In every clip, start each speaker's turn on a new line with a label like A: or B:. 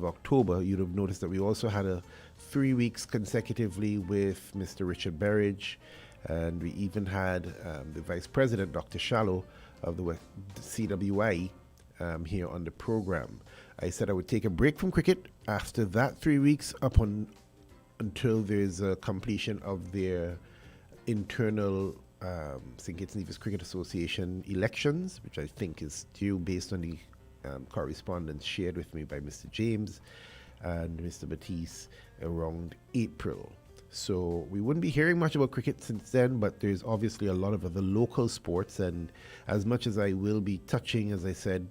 A: of October, you'd have noticed that we also had a 3 weeks consecutively with Mr. Richard Berridge, and we even had the Vice President, Dr. Shallow, of the CWI here on the program. I said I would take a break from cricket after that 3 weeks until there's a completion of their internal St Kitts and Nevis Cricket Association elections, which I think is due based on the correspondence shared with me by Mr. James and Mr. Batiste around April. So we wouldn't be hearing much about cricket since then, but there's obviously a lot of other local sports, and as much as I will be touching, as I said,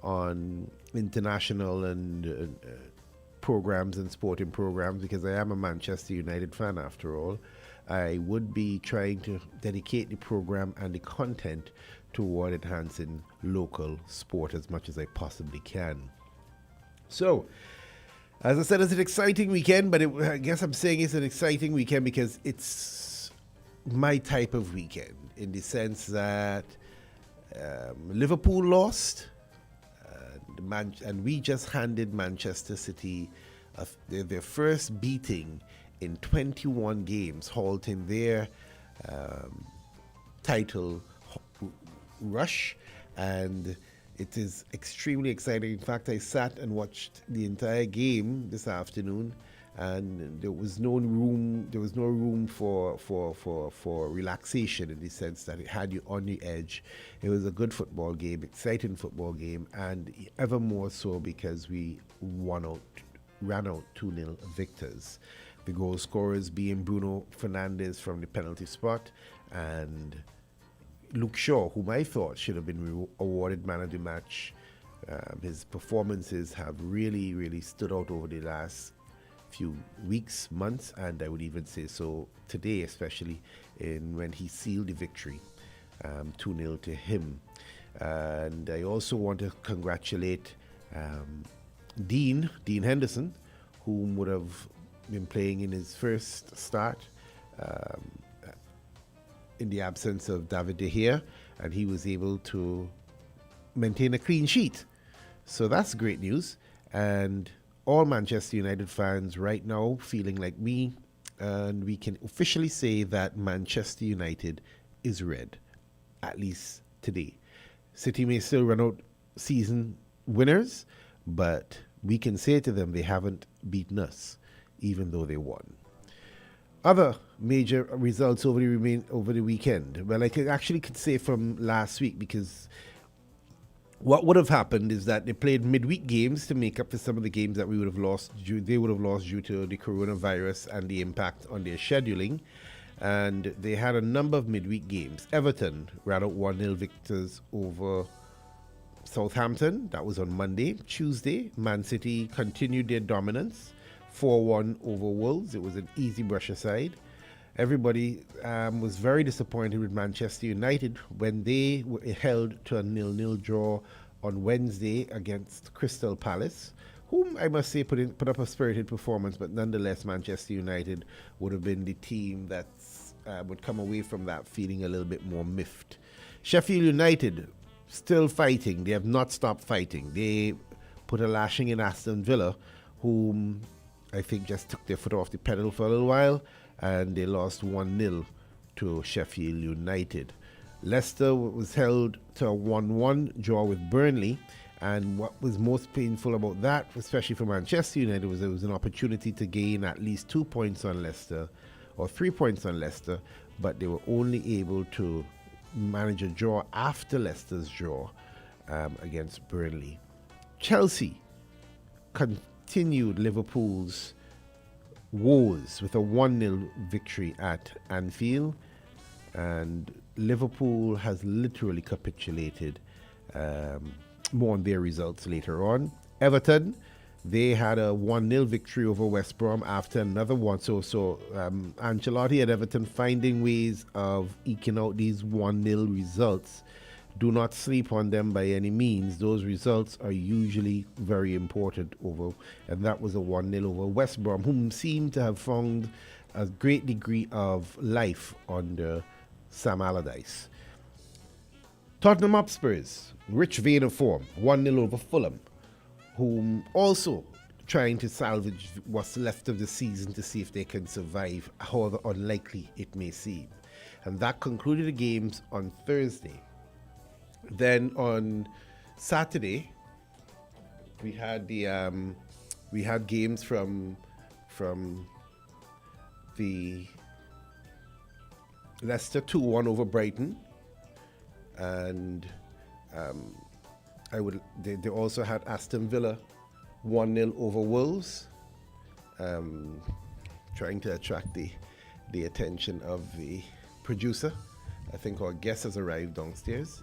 A: on international and programs and sporting programs, because I am a Manchester United fan after all, I would be trying to dedicate the program and the content toward enhancing local sport as much as I possibly can. So, as I said, it's an exciting weekend, but I guess I'm saying it's an exciting weekend because it's my type of weekend, in the sense that Liverpool lost, and we just handed Manchester City their first beating in 21 games, halting their title rush, and it is extremely exciting. In fact, I sat and watched the entire game this afternoon, and there was no room for relaxation, in the sense that it had you on the edge. It was a good football game, exciting football game, and ever more so because we ran out 2-0 victors. The goal scorers being Bruno Fernandes from the penalty spot and Luke Shaw, whom I thought should have been awarded man of the match. His performances have really, really stood out over the last few weeks, months, and I would even say so today, especially when he sealed the victory, 2-0 to him. And I also want to congratulate Dean Henderson, whom would have been playing in his first start in the absence of David De Gea, and he was able to maintain a clean sheet. So that's great news. And all Manchester United fans right now feeling like me, and we can officially say that Manchester United is red, at least today. City may still run out season winners, but we can say to them they haven't beaten us, even though they won. Other major results over the weekend. Well, I could say from last week, because what would have happened is that they played midweek games to make up for some of the games that they would have lost due to the coronavirus and the impact on their scheduling. And they had a number of midweek games. Everton ran out 1-0 victors over Southampton. That was on Monday. Tuesday, Man City continued their dominance, 4-1 over Wolves. It was an easy brush aside. Everybody was very disappointed with Manchester United when they were held to a 0-0 draw on Wednesday against Crystal Palace, whom I must say put up a spirited performance, but nonetheless Manchester United would have been the team that would come away from that feeling a little bit more miffed. Sheffield United still fighting. They have not stopped fighting. They put a lashing in Aston Villa, whom I think just took their foot off the pedal for a little while, and they lost 1-0 to Sheffield United. Leicester was held to a 1-1 draw with Burnley, and what was most painful about that, especially for Manchester United, was there was an opportunity to gain at least 2 points on Leicester, or 3 points on Leicester, but they were only able to manage a draw after Leicester's draw against Burnley. Chelsea continued Liverpool's woes with a 1-0 victory at Anfield, and Liverpool has literally capitulated. More on their results later on. Everton, they had a 1-0 victory over West Brom after another one. So Ancelotti at Everton finding ways of eking out these 1-0 results. Do not sleep on them by any means. Those results are usually very important and that was a 1-0 over West Brom, whom seemed to have found a great degree of life under Sam Allardyce. Tottenham Hotspurs, rich vein of form, 1-0 over Fulham, whom also trying to salvage what's left of the season to see if they can survive, however unlikely it may seem. And that concluded the games on Thursday. Then on Saturday, we had games from the Leicester 2-1 over Brighton, and they also had Aston Villa 1-0 over Wolves, trying to attract the attention of the producer. I think our guest has arrived downstairs.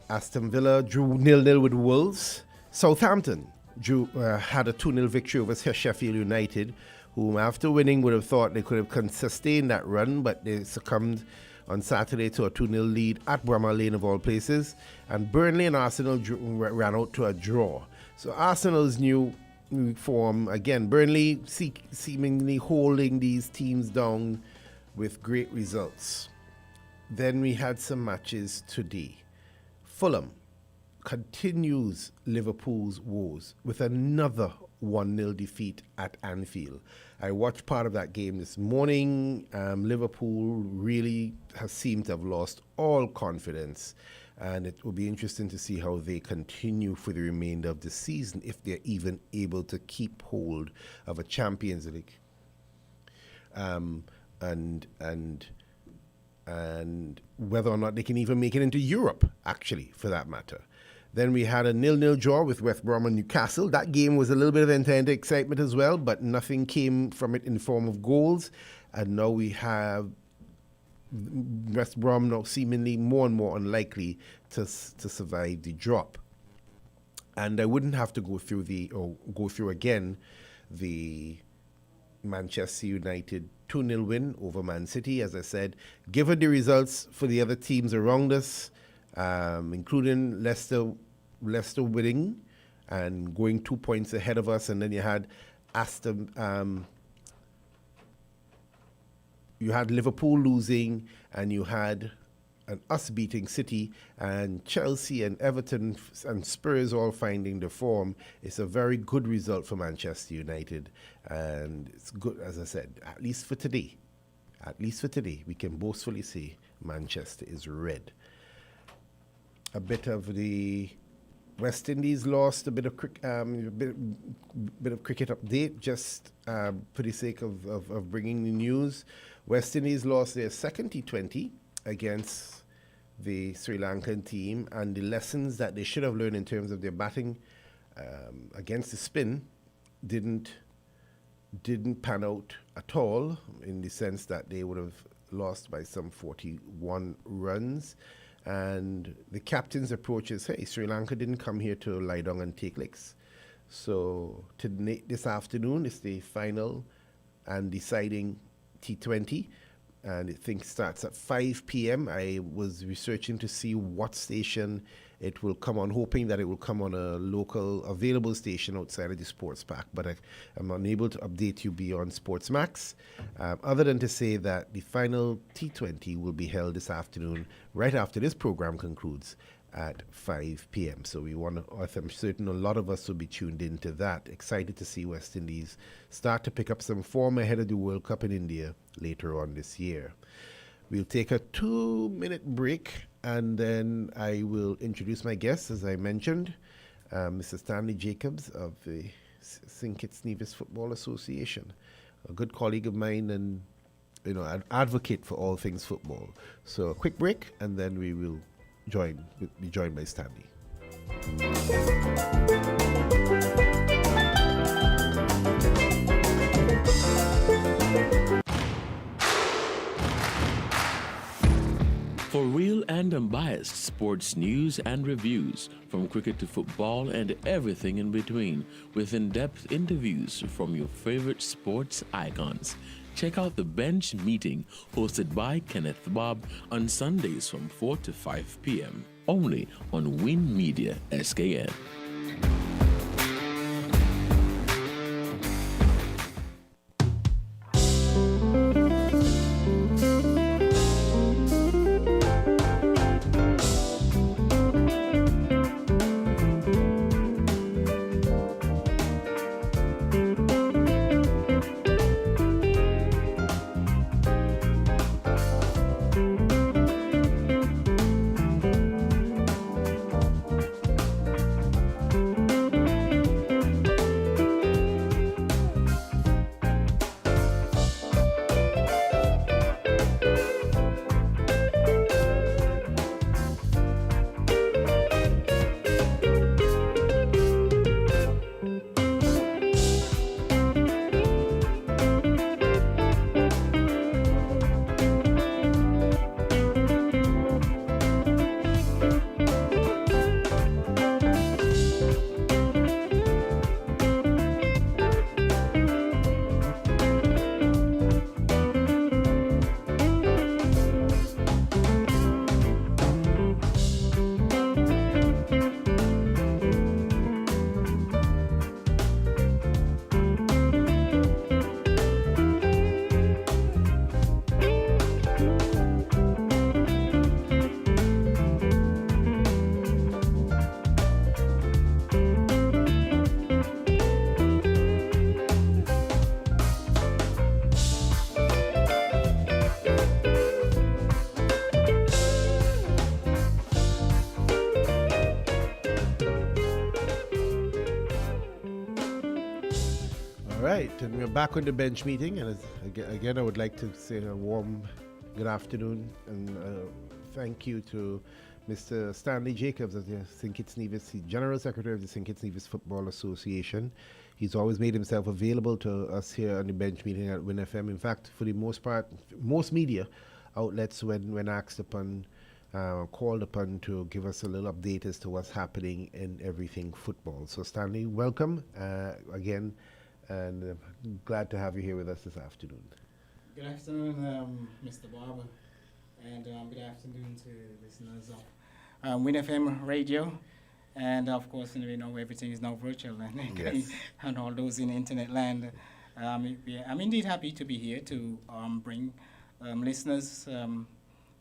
A: Aston Villa drew 0-0 with Wolves. Southampton had a 2-0 victory over Sheffield United, whom after winning would have thought they could have sustained that run, but they succumbed on Saturday to a 2-0 lead at Bramall Lane of all places. And Burnley and Arsenal ran out to a draw. So Arsenal's new form, again, Burnley seemingly holding these teams down with great results. Then we had some matches today. Fulham continues Liverpool's woes with another 1-0 defeat at Anfield. I watched part of that game this morning. Liverpool really has seemed to have lost all confidence, and it will be interesting to see how they continue for the remainder of the season, if they're even able to keep hold of a Champions League. And whether or not they can even make it into Europe, actually, for that matter. Then we had a 0-0 draw with West Brom and Newcastle. That game was a little bit of intense excitement as well, but nothing came from it in the form of goals. And now we have West Brom now seemingly more and more unlikely to survive the drop. And I wouldn't have to go through again the Manchester United 2-0 win over Man City. As I said, given the results for the other teams around us, including Leicester winning and going 2 points ahead of us, and then you had Liverpool losing, and you had us beating City, and Chelsea and Everton and Spurs all finding the form. It's a very good result for Manchester United, and it's good, as I said, at least for today, we can boastfully say Manchester is red. A bit of the West Indies lost, a bit of cricket update, just for the sake of bringing the news. West Indies lost their second T20 against the Sri Lankan team, and the lessons that they should have learned in terms of their batting against the spin didn't pan out at all, in the sense that they would have lost by some 41 runs. And the captain's approach is, hey, Sri Lanka didn't come here to lie down and take licks. So this afternoon is the final and deciding T20, and I think starts at 5 p.m. I was researching to see what station it will come on, hoping that it will come on a local available station outside of the Sports Park, but I'm unable to update you beyond Sportsmax, other than to say that the final T20 will be held this afternoon, right after this program concludes at 5 p.m. So I'm certain a lot of us will be tuned into that, excited to see West Indies start to pick up some form ahead of the World Cup in India later on this year. We'll take a 2-minute break, and then I will introduce my guest, as I mentioned, Mr. Stanley Jacobs of the St Kitts and Nevis Football Association, a good colleague of mine and an advocate for all things football. So a quick break, and then we will be joined by Stanley.
B: For real and unbiased sports news and reviews, from cricket to football and everything in between, with in-depth interviews from your favorite sports icons. Check out The Bench Meeting, hosted by Kenneth Bob, on Sundays from 4 to 5 p.m. Only on WINN Media SKN.
A: right, and we're back on the bench meeting, and again, I would like to say a warm good afternoon and thank you to Mr. Stanley Jacobs of the St Kitts and Nevis, the General Secretary of the St Kitts and Nevis Football Association. He's always made himself available to us here on the bench meeting at WINN FM. In fact, for the most part, most media outlets, when asked upon, called upon to give us a little update as to what's happening in everything football. So Stanley, welcome again, and glad to have you here with us this afternoon.
C: Good afternoon, Mr. Barber, and good afternoon to listeners of WINN FM radio. And of course, we know everything is now virtual and,
A: Yes.
C: and all those in internet land. I'm indeed happy to be here to bring listeners,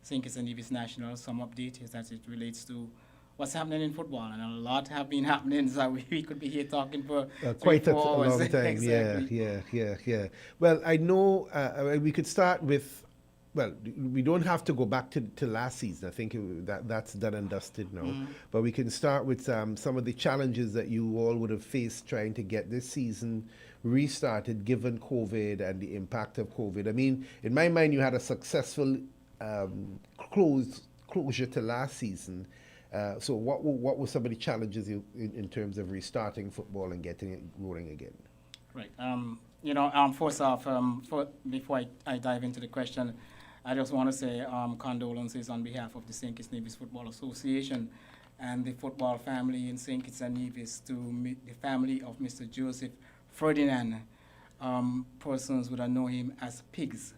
C: St Kitts and Nevis National, some updates as it relates to what's happening in football. And a lot have been happening, so we could be here talking for
A: quite a
C: 3-4 hours.
A: long time.
C: Exactly.
A: Yeah. Well, I know we could start with. Well, we don't have to go back to last season. I think that's done and dusted now.
C: Mm-hmm.
A: But we can start with some of the challenges that you all would have faced trying to get this season restarted, given COVID and the impact of COVID. I mean, in my mind, you had a successful closure to last season. So what were some of the challenges in terms of restarting football and getting it rolling again?
C: Right. First off, before I dive into the question, I just want to say condolences on behalf of the St Kitts and Nevis Football Association and the football family in St Kitts and Nevis to the family of Mr. Joseph Ferdinand. Persons would know him as Pigs.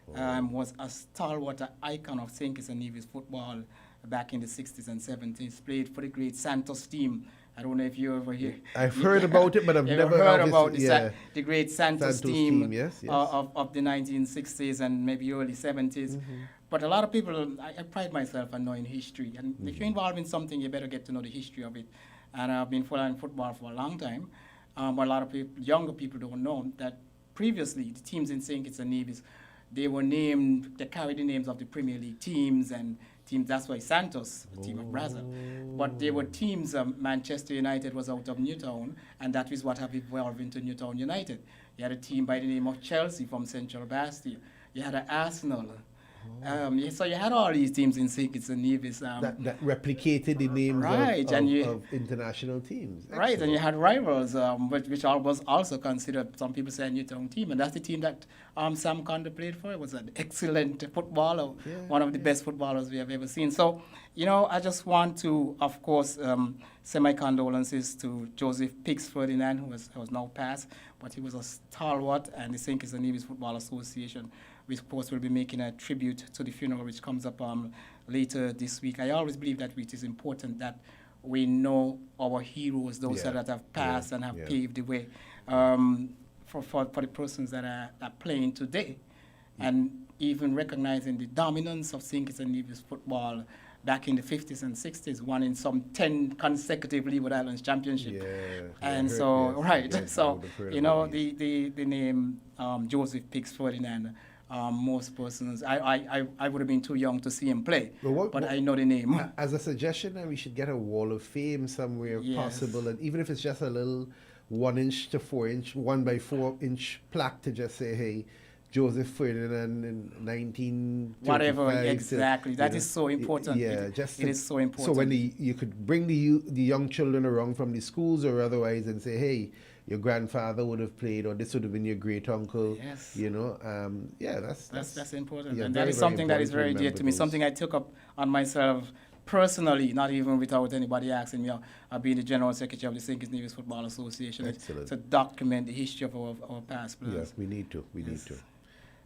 C: Was a stalwart icon of St Kitts and Nevis football back in the 60s and 70s. Played for the great Santos team. I don't know if you ever hear.
A: I've heard about it, but I've never
C: heard about the great Santos team,
A: yes.
C: Of the 1960s and maybe early 70s. Mm-hmm. But a lot of people, I pride myself on knowing history. And if you're involved in something, you better get to know the history of it. And I've been following football for a long time. But a lot of people, younger people don't know that previously the teams in St. Kitts and Nevis, they carried the names of the Premier League teams and teams. That's why Santos, the team of Brazil. But they were teams. Manchester United was out of Newtown, and that is what have evolved into Newtown United. You had a team by the name of Chelsea from Central Bastia. You had Arsenal. So you had all these teams in St. Kitts and Nevis.
A: That replicated the names of international teams. Excellent.
C: Right, and you had rivals, which was also considered, some people say, a Newtown team. And that's the team that Sam Condor played for. It was an excellent footballer, one of the best footballers we have ever seen. So, I just want to, of course, say my condolences to Joseph Pigs Ferdinand, who was now passed, but he was a stalwart, and the St. Kitts and Nevis Football Association, which of course will be making a tribute to the funeral, which comes up later this week. I always believe that it is important that we know our heroes, those that have passed and have paved the way for the persons that are playing today, and even recognizing the dominance of St. Kitts and Nevis football back in the 50s and 60s, winning some 10 consecutive Leeward Islands championship. And so the name Joseph Pigs Ferdinand. Most persons, I would have been too young to see him play, but I know the name.
A: As a suggestion, we should get a wall of fame somewhere possible, and even if it's just a little 1 inch to 4 inch, 1 by 4 inch plaque to just say, hey, Joseph Ferdinand in 1935.
C: Whatever, exactly. That is so important. It is so important.
A: So when you could bring the young children around from the schools or otherwise and say, hey, your grandfather would have played, or this would have been your great uncle.
C: Yes.
A: That's
C: important.
A: Yeah,
C: and that is something that is very dear to me. Something I took up on myself personally, not even without anybody asking me. I've been the General Secretary of the St. Kitts and Nevis Football Association to document the history of our past players.
A: Yes, we need to.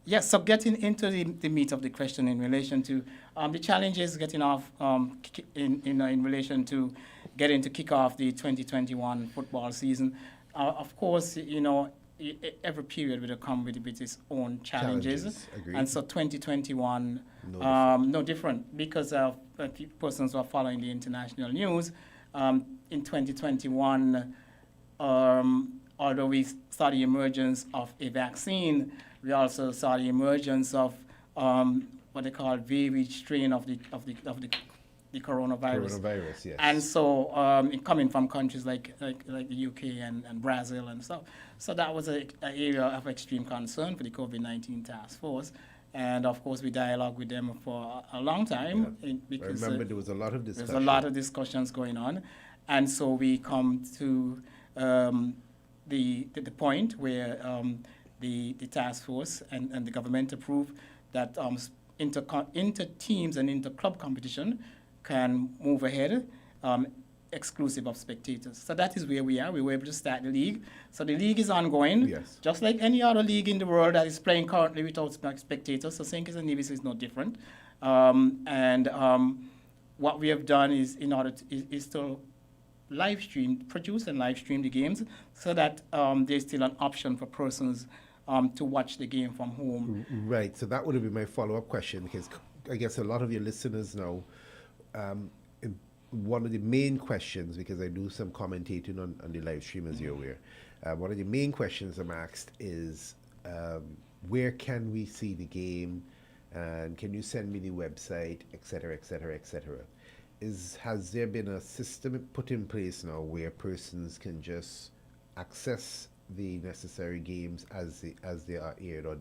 C: Yes, so getting into the meat of the question in relation to the challenges getting off in relation to getting to kick off the 2021 football season. Of course, every period will come with its own challenges. And so 2021, no different because of persons who are following the international news. In 2021, although we saw the emergence of a vaccine, we also saw the emergence of what they call varied strain of the the coronavirus.
A: Coronavirus, yes.
C: And so coming from countries like the UK and Brazil and stuff. So that was an area of extreme concern for the COVID-19 task force. And of course, we dialogued with them for a long time. Because
A: I remember there was a lot of discussion.
C: There's a lot of discussions going on. And so we come to the point where the task force and the government approved that inter-teams and inter-club competition can move ahead exclusive of spectators. So that is where we are. We were able to start the league. So the league is ongoing,
A: yes,
C: just like any other league in the world that is playing currently without spectators. So St Kitts and Nevis is no different. What we have done is is to live stream, produce and live stream the games so that there's still an option for persons to watch the game from home.
A: Right. So that would have been my follow-up question, because I guess a lot of your listeners know one of the main questions, because I do some commentating on the live stream, as you're aware, one of the main questions I'm asked is, where can we see the game, and can you send me the website, et cetera, et cetera, et cetera. Has there been a system put in place now where persons can just access the necessary games as they are aired on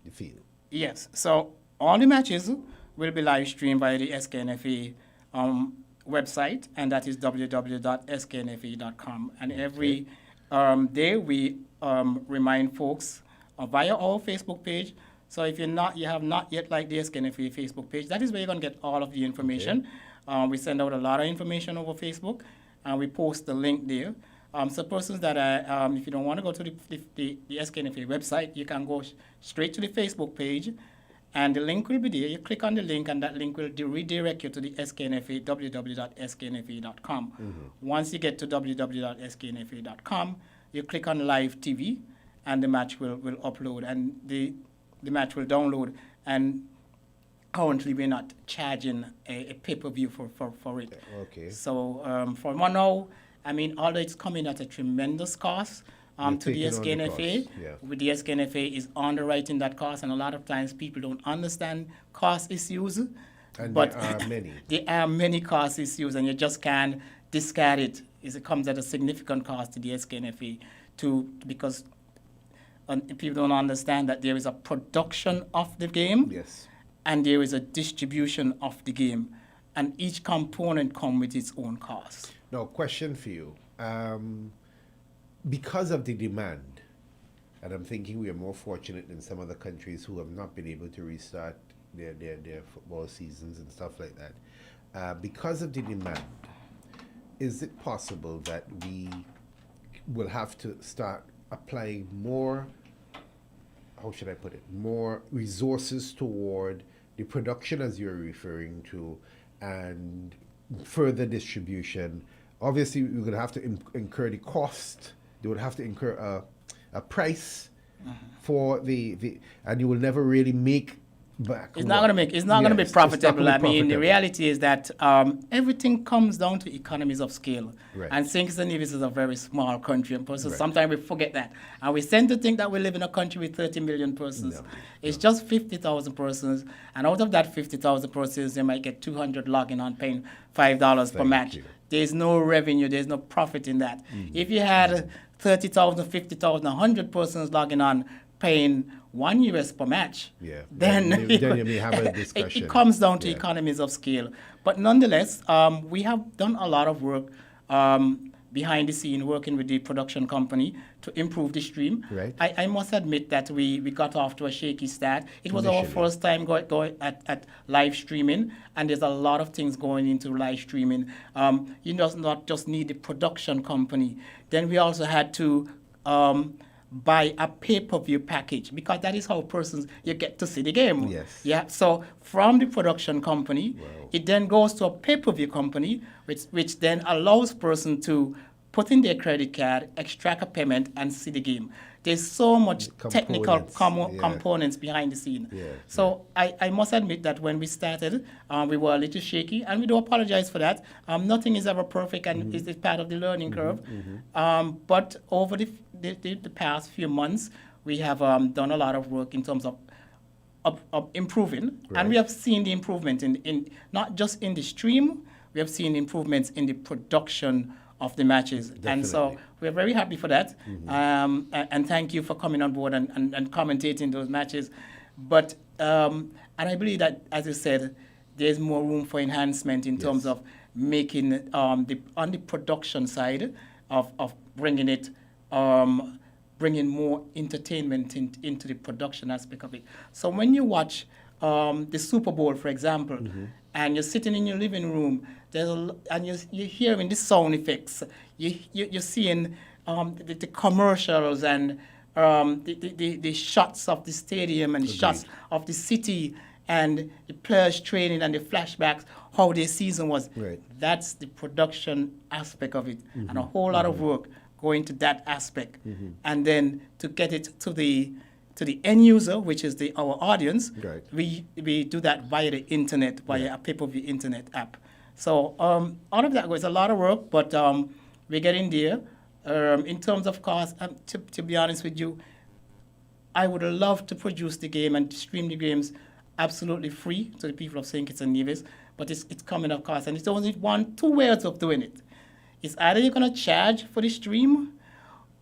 A: the field?
C: Yes. So all the matches will be live streamed by the SKNFA website, and that is www.sknfa.com. And every day we remind folks via our Facebook page. So if you have not yet liked the SKNFA Facebook page, that is where you're going to get all of the information. Okay. We send out a lot of information over Facebook, and we post the link there. So persons that are, if you don't want to go to the SKNFA website, you can go straight to the Facebook page, and the link will be there. You click on the link, and that link will redirect you to the SKNFA, www.sknfa.com. Once you get to www.sknfa.com, you click on Live TV, and the match will upload, and the match will download. And currently, we're not charging a pay-per-view for it.
A: Okay.
C: So for now, I mean, although it's coming at a tremendous cost to the SKNFA, with the SKNFA is underwriting that cost, and a lot of times people don't understand cost issues.
A: But there are many.
C: There are many cost issues, and you just can't discard it. It comes at a significant cost to the SKNFA because people don't understand that there is a production of the game,
A: yes,
C: and there is a distribution of the game, and each component comes with its own cost.
A: Now, question for you. Because of the demand, and I'm thinking we are more fortunate than some other countries who have not been able to restart their football seasons and stuff like that. Because of the demand, is it possible that we will have to start applying more, how should I put it, more resources toward the production, as you're referring to, and further distribution? Obviously, we're going to have to incur the cost. They would have to incur a price for and you will never really make back.
C: It's not going to be profitable. I mean, the reality is that everything comes down to economies of scale.
A: Right.
C: And St Kitts and Nevis is a very small country, and persons sometimes we forget that. And we tend to think that we live in a country with 30 million persons. It's just 50,000 persons, and out of that 50,000 persons, they might get 200 logging on, paying $5 per match. There's no revenue, there's no profit in that. If you had 30,000, 50,000, 100 persons logging on, paying $1 per match, then
A: you may have a discussion.
C: It comes down to economies of scale. But nonetheless, we have done a lot of work behind the scene, working with the production company to improve the stream.
A: Right.
C: I must admit that we got off to a shaky start. It was our first time going at live streaming, and there's a lot of things going into live streaming. You not just need the production company. Then we also had to buy a pay-per-view package, because that is how persons, you get to see the game.
A: Yes.
C: Yeah. So from the production company, it then goes to a pay-per-view company, which then allows person to put in their credit card, extract a payment, and see the game. There's so much technical components behind the scene. So I must admit that when we started, we were a little shaky, and we do apologize for that. Nothing is ever perfect, and it's part of the learning curve. But over the past few months, we have done a lot of work in terms of improving,
A: Right.
C: and we have seen the improvement in not just in the stream, we have seen improvements in the production of the matches. And so
A: Definitely.
C: we're very happy for that. And thank you for coming on board and commentating those matches. But, and I believe that, as you said, there's more room for enhancement in terms
A: Yes.
C: of making, on the production side of bringing it, bringing more entertainment into the production aspect of it. So when you watch the Super Bowl, for example, and you're sitting in your living room, and you're hearing the sound effects, you're seeing the commercials and the shots of the stadium and the shots of the city and the players training and the flashbacks, how their season was.
A: Right.
C: That's the production aspect of it, and a whole lot of work going to that aspect, and then to get it to the end user, which is our audience.
A: Right.
C: We do that via the internet, via a pay-per-view internet app. So all of that was a lot of work, but we're getting there. In terms of cost, to be honest with you, I would love to produce the game and stream the games absolutely free to the people of St Kitts and Nevis, but it's coming at cost, and it's only two ways of doing it. It's either you're going to charge for the stream,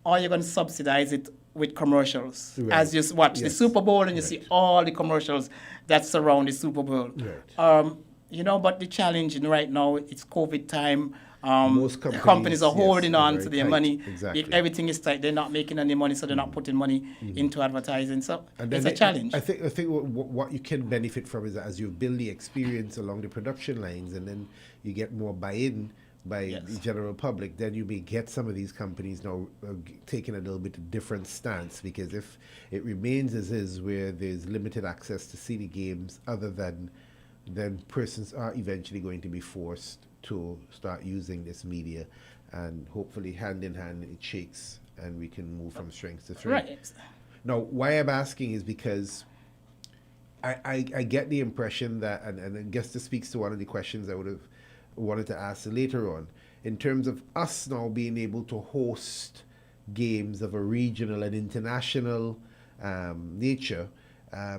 C: or you're going to subsidize it with commercials.
A: Right.
C: As you watch the
A: Yes.
C: Super Bowl and you see all the commercials that surround the Super Bowl.
A: Right.
C: But the challenge right now, it's COVID time.
A: Most
C: companies are
A: yes,
C: holding
A: are
C: on
A: very
C: to their
A: tight.
C: money.
A: Exactly.
C: If everything is tight, they're not making any money, so they're not putting money into advertising. So
A: And
C: it's
A: then
C: a challenge.
A: I think what you can benefit from is that as you build the experience along the production lines, and then you get more buy-in by
C: Yes.
A: the general public, then you may get some of these companies now taking a little bit of different stance, because if it remains as is, where there's limited access to see the games, other than then persons are eventually going to be forced to start using this media, and hopefully hand in hand it shakes and we can move from strength to strength.
C: Right.
A: Now, why I'm asking is because I get the impression that, and I guess this speaks to one of the questions I would have wanted to ask later on, in terms of us now being able to host games of a regional and international nature.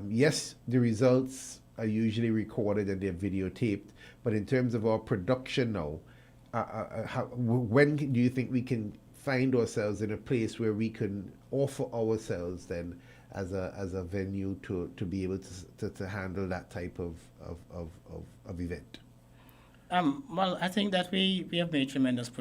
A: Yes, the results are usually recorded and they're videotaped, but in terms of our production now, when do you think we can find ourselves in a place where we can offer ourselves then as a venue to be able to handle that type of event?
C: Well, I think that we have made tremendous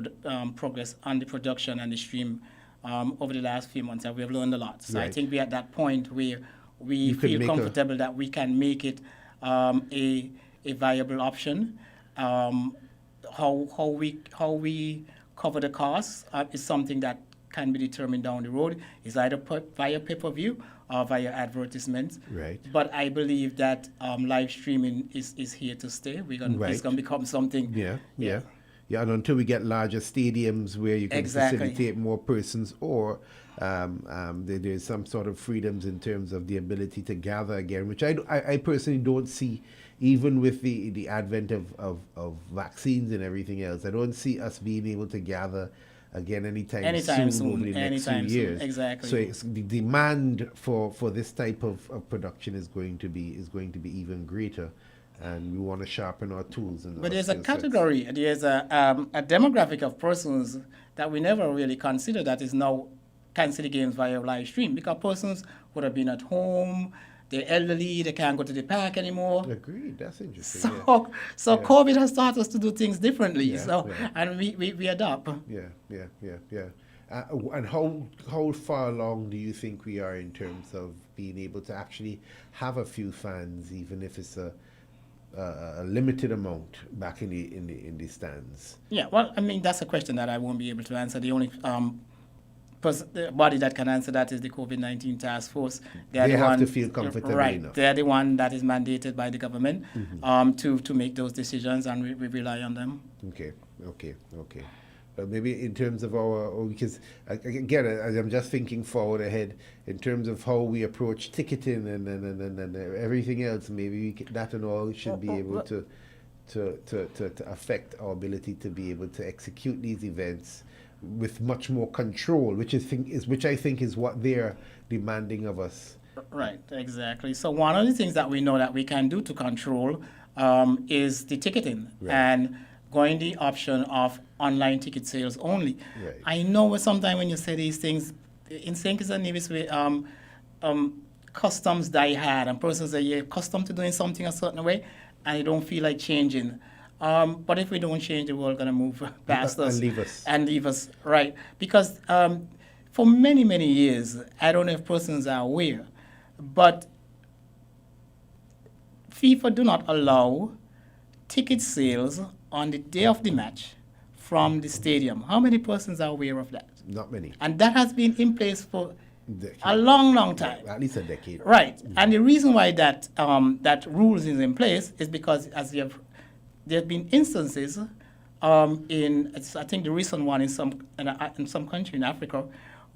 C: progress on the production and the stream over the last few months, and we have learned a lot. So I
A: Right.
C: think we're at that point where we
A: You could
C: feel
A: make
C: comfortable that we can make it a viable option. How we cover the costs is something that can be determined down the road. It's either via pay-per-view or via advertisements.
A: Right.
C: But I believe that live streaming is here to stay. It's
A: Right.
C: going to become something.
A: Yeah, and until we get larger stadiums where you can
C: Exactly.
A: facilitate more persons, or there's some sort of freedoms in terms of the ability to gather again, which I personally don't see, even with the advent of vaccines and everything else. I don't see us being able to gather again anytime soon over the next few years.
C: Exactly.
A: So the demand for this type of production is going to be even greater, and we want to sharpen our tools. And
C: But
A: our
C: there's a
A: skill sets.
C: category, there's a demographic of persons that we never really consider that is now can see the games via live stream, because persons would have been at home, they're elderly, they can't go to the park anymore.
A: Agreed. That's interesting.
C: So COVID has taught us to do things differently.
A: Yeah.
C: And we adapt.
A: Yeah. And how far along do you think we are in terms of being able to actually have a few fans, even if it's a limited amount, back in the stands?
C: Yeah, well, I mean, that's a question that I won't be able to answer. The only the body that can answer that is the COVID-19 task force.
A: They have to feel comfortable
C: right,
A: enough.
C: They're the one that is mandated by the government to make those decisions, and we rely on them.
A: Okay. Maybe in terms of because again, I'm just thinking forward ahead in terms of how we approach ticketing and everything else. Maybe that and all should be able to affect our ability to be able to execute these events with much more control, which I think is what they're demanding of us
C: Right, exactly. So one of the things that we know that we can do to control is the ticketing and going the option of online ticket sales only.
A: Right.
C: I know sometimes when you say these things, in St. Kitts and Nevis, customs die hard and persons are accustomed to doing something a certain way and they don't feel like changing. But if we don't change, the world going to move past us.
A: And leave us.
C: And leave us, right. Because for many, many years, I don't know if persons are aware, but FIFA do not allow ticket sales on the day of the match from the stadium. How many persons are aware of that?
A: Not many.
C: And that has been in place for
A: Decade.
C: a long, long time.
A: At least a decade.
C: Right. And the reason why that that rules is in place is because there have been instances I think the recent one in some country in Africa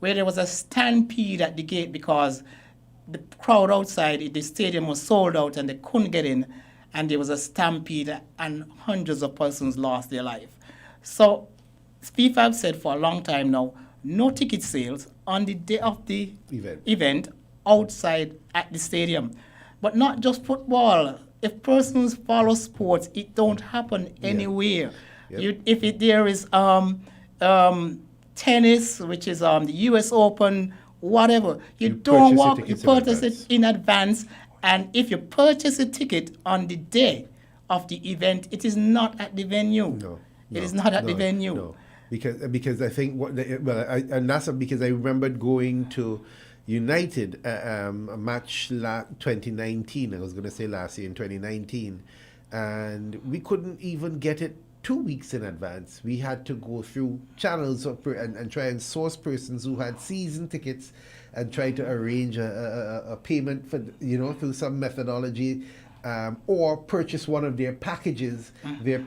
C: where there was a stampede at the gate because the crowd outside the stadium was sold out and they couldn't get in, and there was a stampede and hundreds of persons lost their life. So FIFA have said for a long time now, no ticket sales on the day of the event outside at the stadium. But not just football. If persons follow sports, it don't happen anywhere. Yep. There is tennis, which is the U.S. Open, whatever. You don't walk, you purchase it in advance. And if you purchase a ticket on the day of the event, it is not at the venue.
A: No.
C: It is not at the venue.
A: No. Because I think and that's because I remembered going to United a match 2019. I was going to say last year in 2019, and we couldn't even get it 2 weeks in advance. We had to go through channels and try and source persons who had season tickets and try to arrange a payment for through some methodology, or purchase one of their packages, their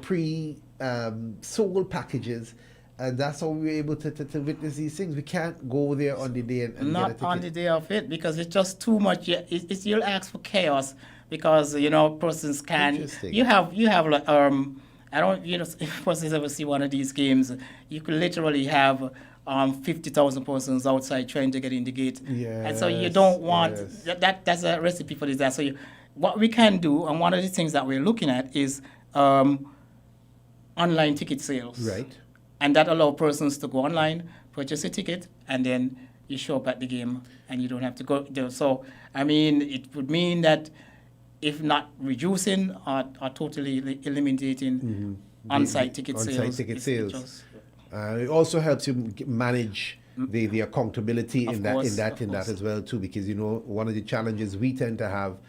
A: sold packages. And that's how we were able to witness these things. We can't go there on the day and get a ticket.
C: Not on the day of it, because it's just too much. You'll ask for chaos because persons can. You have like I don't if persons ever see one of these games, you could literally have 50,000 persons outside trying to get in the gate.
A: Yes,
C: and so you don't want that's a recipe for disaster. So what we can do, and one of the things that we're looking at is online ticket sales.
A: Right.
C: And that allows persons to go online, purchase a ticket, and then you show up at the game, and you don't have to go there. So, I mean, it would mean that if not reducing or totally eliminating on-site ticket sales.
A: On-site ticket sales. It also helps you manage the accountability in that as well too, because one of the challenges we tend to have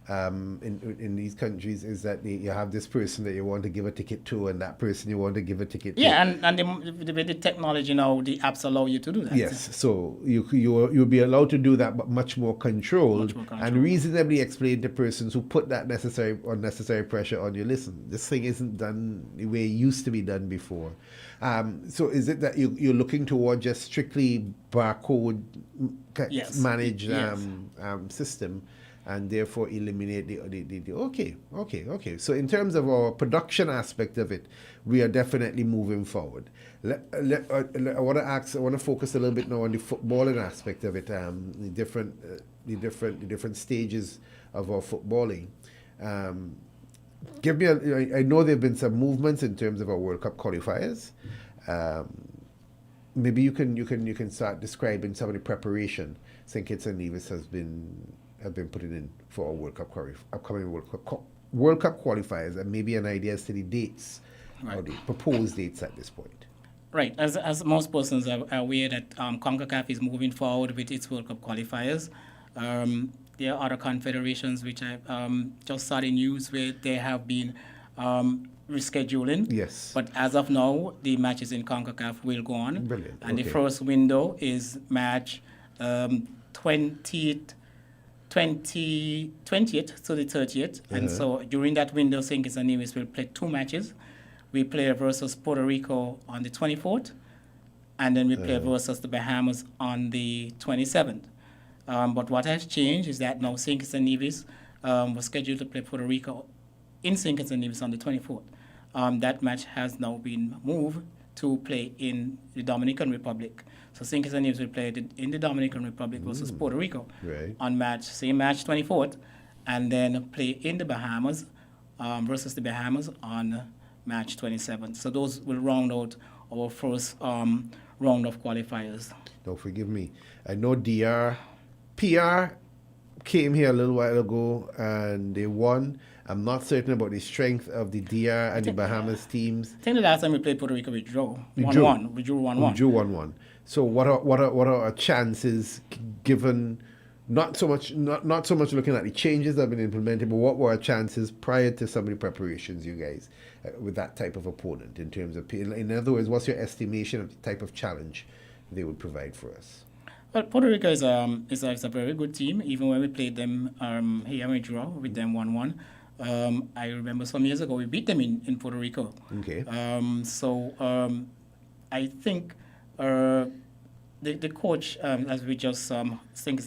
A: in these countries is that you have this person that you want to give a ticket to, and that person you want to give a ticket to.
C: Yeah, and the technology now, the apps allow you to do that.
A: Yes, so you'll be allowed to do that, but much more controlled, and reasonably explain to persons who put that unnecessary pressure on you. Listen, this thing isn't done the way it used to be done before. So is it that you're looking toward just strictly barcode managed system, and therefore eliminate the okay. So in terms of our production aspect of it, we are definitely moving forward. I want to focus a little bit now on the footballing aspect of it, the different stages of our footballing. Give me I know there have been some movements in terms of our World Cup qualifiers. Maybe you can start describing some of the preparation St Kitts and Nevis have been putting in for our upcoming World Cup qualifiers, and maybe an idea as to the dates or the proposed dates at this point.
C: Right, as most persons are aware that CONCACAF is moving forward with its World Cup qualifiers. There are other confederations which I just saw the news where they have been rescheduling.
A: Yes.
C: But as of now, the matches in CONCACAF will go on.
A: Brilliant.
C: And the first window is March 20th to the 30th. And so during that window, St. Kitts and Nevis will play 2 matches. We play versus Puerto Rico on the 24th, and then we play versus the Bahamas on the 27th. But what has changed is that now St. Kitts and Nevis was scheduled to play Puerto Rico in St. Kitts and Nevis on the 24th. That match has now been moved to play in the Dominican Republic. So St Kitts and Nevis will play in the Dominican Republic versus Puerto Rico on same match 24th, and then play in the Bahamas versus the Bahamas on March 27th. So those will round out our first round of qualifiers.
A: Don't forgive me. I know PR came here a little while ago and they won. I'm not certain about the strength of the DR and the Bahamas teams.
C: I think the last time we played Puerto Rico, we drew 1-1. We drew 1-1.
A: We drew 1-1. So what are our chances, given not so much looking at the changes that have been implemented, but what were our chances prior to some of the preparations, you guys, with that type of opponent in terms of, in other words, what's your estimation of the type of challenge they would provide for us?
C: Well, Puerto Rico is a very good team. Even when we played them here, we draw with them 1-1. I remember some years ago we beat them in Puerto Rico.
A: Okay.
C: I think the coach, as we just think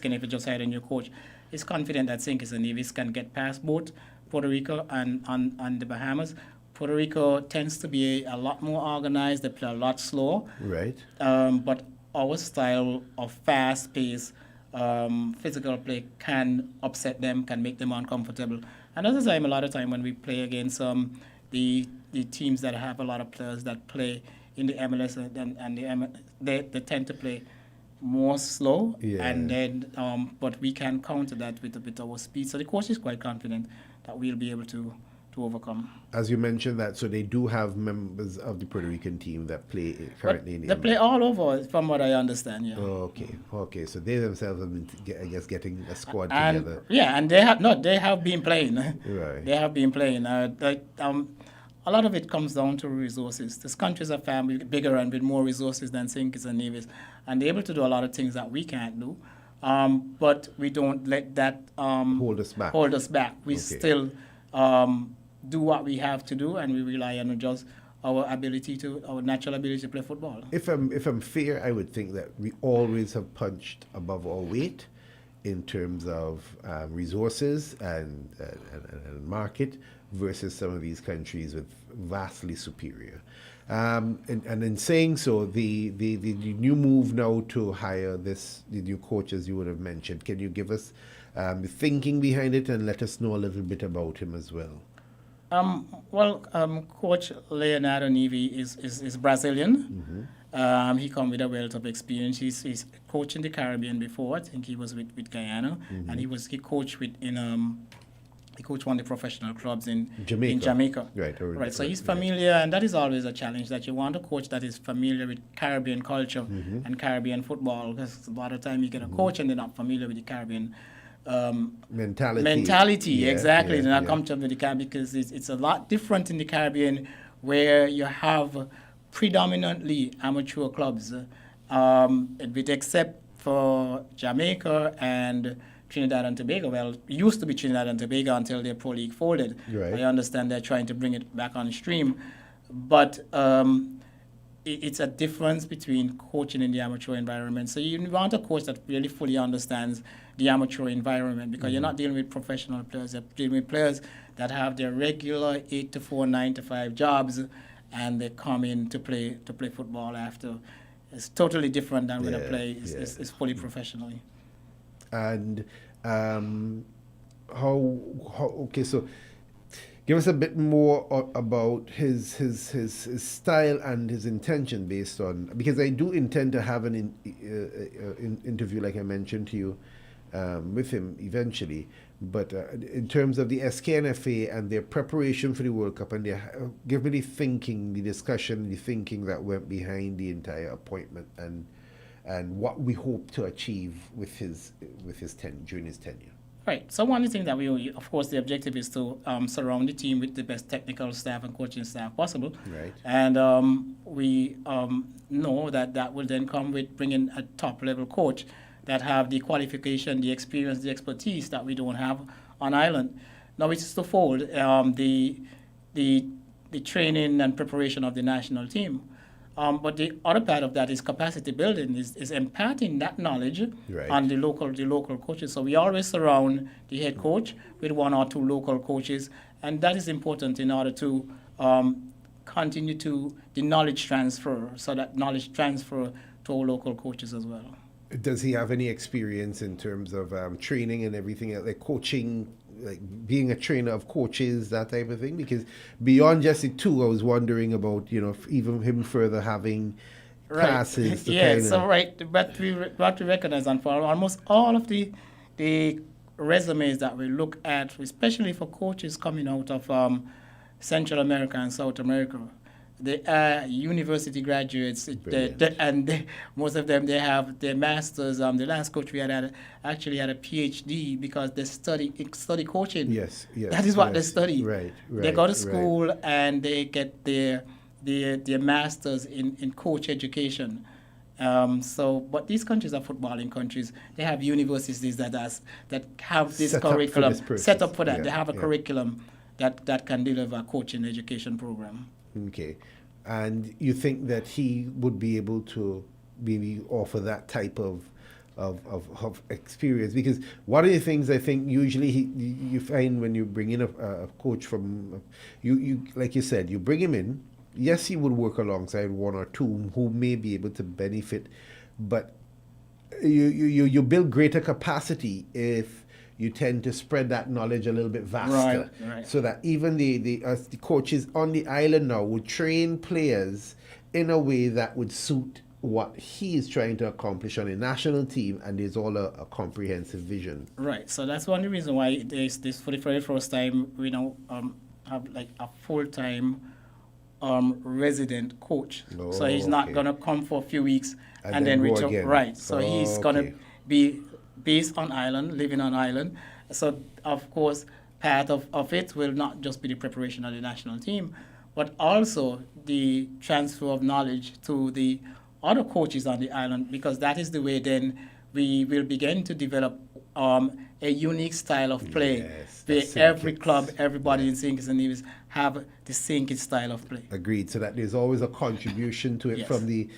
C: Kenneth just hired a new coach, is confident that St Kitts and Nevis can get past both Puerto Rico and the Bahamas. Puerto Rico tends to be a lot more organized. They play a lot slower.
A: Right.
C: But our style of fast-paced physical play can upset them, can make them uncomfortable. And at the time, a lot of time when we play against the teams that have a lot of players that play in the MLS they tend to play more slow, and then but we can counter that with our speed. So the coach is quite confident that we'll be able to overcome.
A: As you mentioned that, so they do have members of the Puerto Rican team that play currently in the
C: They play all over, from what I understand, yeah.
A: Okay. So they themselves have been, I guess, getting a squad together.
C: Yeah, and they have been playing.
A: Right.
C: They have been playing. A lot of it comes down to resources. This countries are far bigger and with more resources than St Kitts and Nevis, and they're able to do a lot of things that we can't do. But we don't let that
A: hold us back.
C: We still do what we have to do, and we rely on just our natural ability to play football.
A: If I'm fair, I would think that we always have punched above our weight in terms of resources and market versus some of these countries with vastly superior. And in saying so, the new move now to hire the new coaches you would have mentioned, can you give us the thinking behind it and let us know a little bit about him as well?
C: Coach Leonardo Nevi is Brazilian.
A: Mm-hmm.
C: He comes with a wealth of experience. He's coached in the Caribbean before. I think he was with Guyana, and he coached he coached one of the professional clubs in Jamaica. Right. So he's familiar, and that is always a challenge, that you want a coach that is familiar with Caribbean culture and Caribbean football, because a lot of time you get a coach and they're not familiar with the Caribbean mentality. Exactly. They're not comfortable with the Caribbean, because it's a lot different in the Caribbean, where you have predominantly amateur clubs, with except for Jamaica and Trinidad and Tobago. Well, it used to be Trinidad and Tobago until their pro league folded.
A: Right.
C: I understand they're trying to bring it back on stream, but it's a difference between coaching in the amateur environment. So you want a coach that really fully understands the amateur environment, because you're not dealing with professional players. You're dealing with players that have their regular 8 to 4, 9 to 5 jobs, and they come in to play football after. It's totally different than when a play is fully professionally.
A: And so give us a bit more about his style and his intention, based on, because I do intend to have an interview, like I mentioned to you, with him eventually. But in terms of the SKNFA and their preparation for the World Cup, and give me the thinking, the discussion, the thinking that went behind the entire appointment, and what we hope to achieve with his during his tenure.
C: Right. So one of the things that of course, the objective is to surround the team with the best technical staff and coaching staff possible.
A: Right.
C: And we know that will then come with bringing a top-level coach that have the qualification, the experience, the expertise that we don't have on island. Now it's twofold: the training and preparation of the national team. But the other part of that is capacity building, is imparting that knowledge on the local coaches. So we always surround the head coach with 1 or 2 local coaches, and that is important in order to continue to the knowledge transfer, so that knowledge transfer to our local coaches as well.
A: Does he have any experience in terms of training and everything, like coaching, like being a trainer of coaches, that type of thing? Because beyond just the two, I was wondering about, even him further having classes.
C: Yeah, so but we recognize, and for almost all of the resumes that we look at, especially for coaches coming out of Central America and South America, they are university graduates, most of them, they have their masters. The last coach we actually had a PhD because they study coaching.
A: Yes.
C: That is what they study.
A: Right.
C: They go to school and they get their masters in coach education. But these countries are footballing countries. They have universities that have this curriculum set up for that. They have a curriculum that can deliver a coaching education program.
A: Okay. And you think that he would be able to maybe offer that type of experience? Because one of the things I think usually you find when you bring in a coach from, you like you said, you bring him in, yes, he would work alongside one or two who may be able to benefit, but you build greater capacity if you tend to spread that knowledge a little bit vaster,
C: right.
A: So that even the coaches on the island now would train players in a way that would suit what he is trying to accomplish on a national team, and there's all a comprehensive vision.
C: Right. So that's one of the reasons why there's this, for the very first time, we now have like a full-time resident coach. So he's not gonna come for a few weeks and then return.
A: Again.
C: Right. So he's gonna be based on island, living on island. So of course, part of it will not just be the preparation of the national team, but also the transfer of knowledge to the other coaches on the island, because that is the way then we will begin to develop a unique style of play.
A: Yes,
C: where every club, everybody in St Kitts and Nevis have the St Kitts style of play.
A: Agreed. So that there's always a contribution to it from the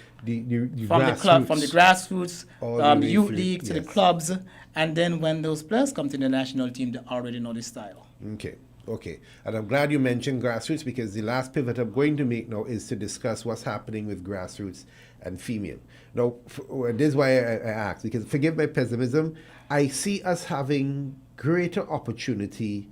C: grassroots, the youth league to the clubs, and then when those players come to the national team, they already know the style.
A: Okay. And I'm glad you mentioned grassroots, because the last pivot I'm going to make now is to discuss what's happening with grassroots and female. Now, this is why I asked, because forgive my pessimism, I see us having greater opportunity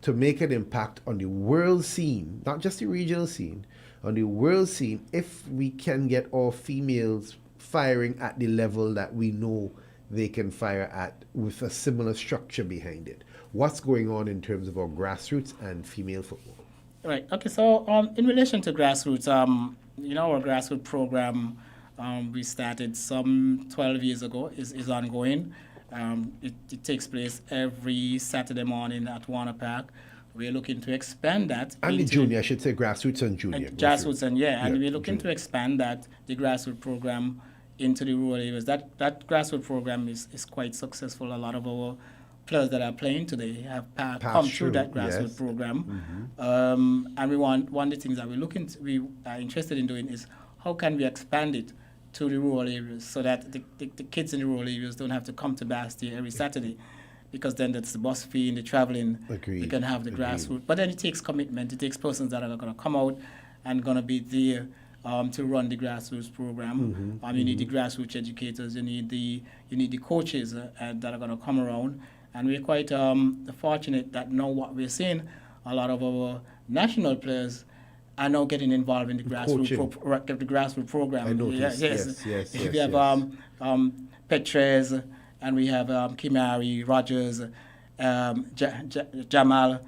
A: to make an impact on the world scene, not just the regional scene, on the world scene, if we can get our females firing at the level that we know they can fire at, with a similar structure behind it. What's going on in terms of our grassroots and female football? Right.
C: Okay. So in relation to grassroots, our grassroots program we started some 12 years ago is ongoing. It takes place every Saturday morning at Warner Park. We're looking to expand that.
A: And the junior, I should say grassroots and junior.
C: Grassroots and and we're looking to expand the grassroots program into the rural areas. That grassroots program is quite successful. A lot of our players that are playing today have come through that grassroots program. And one of the things that we are interested in doing is how can we expand it to the rural areas, so that the kids in the rural areas don't have to come to Basti every Saturday, because then that's the bus fee and the traveling.
A: Agreed.
C: We can have the grassroots. But then it takes commitment. It takes persons that are going to come out and going to be there to run the grassroots program. You need the grassroots educators. You need the coaches that are going to come around. And we're quite fortunate that now what we're seeing, a lot of our national players are now getting involved in the grassroots program.
A: I noticed. Yes.
C: We have Petres, and we have Kimari, Rogers, Jamal.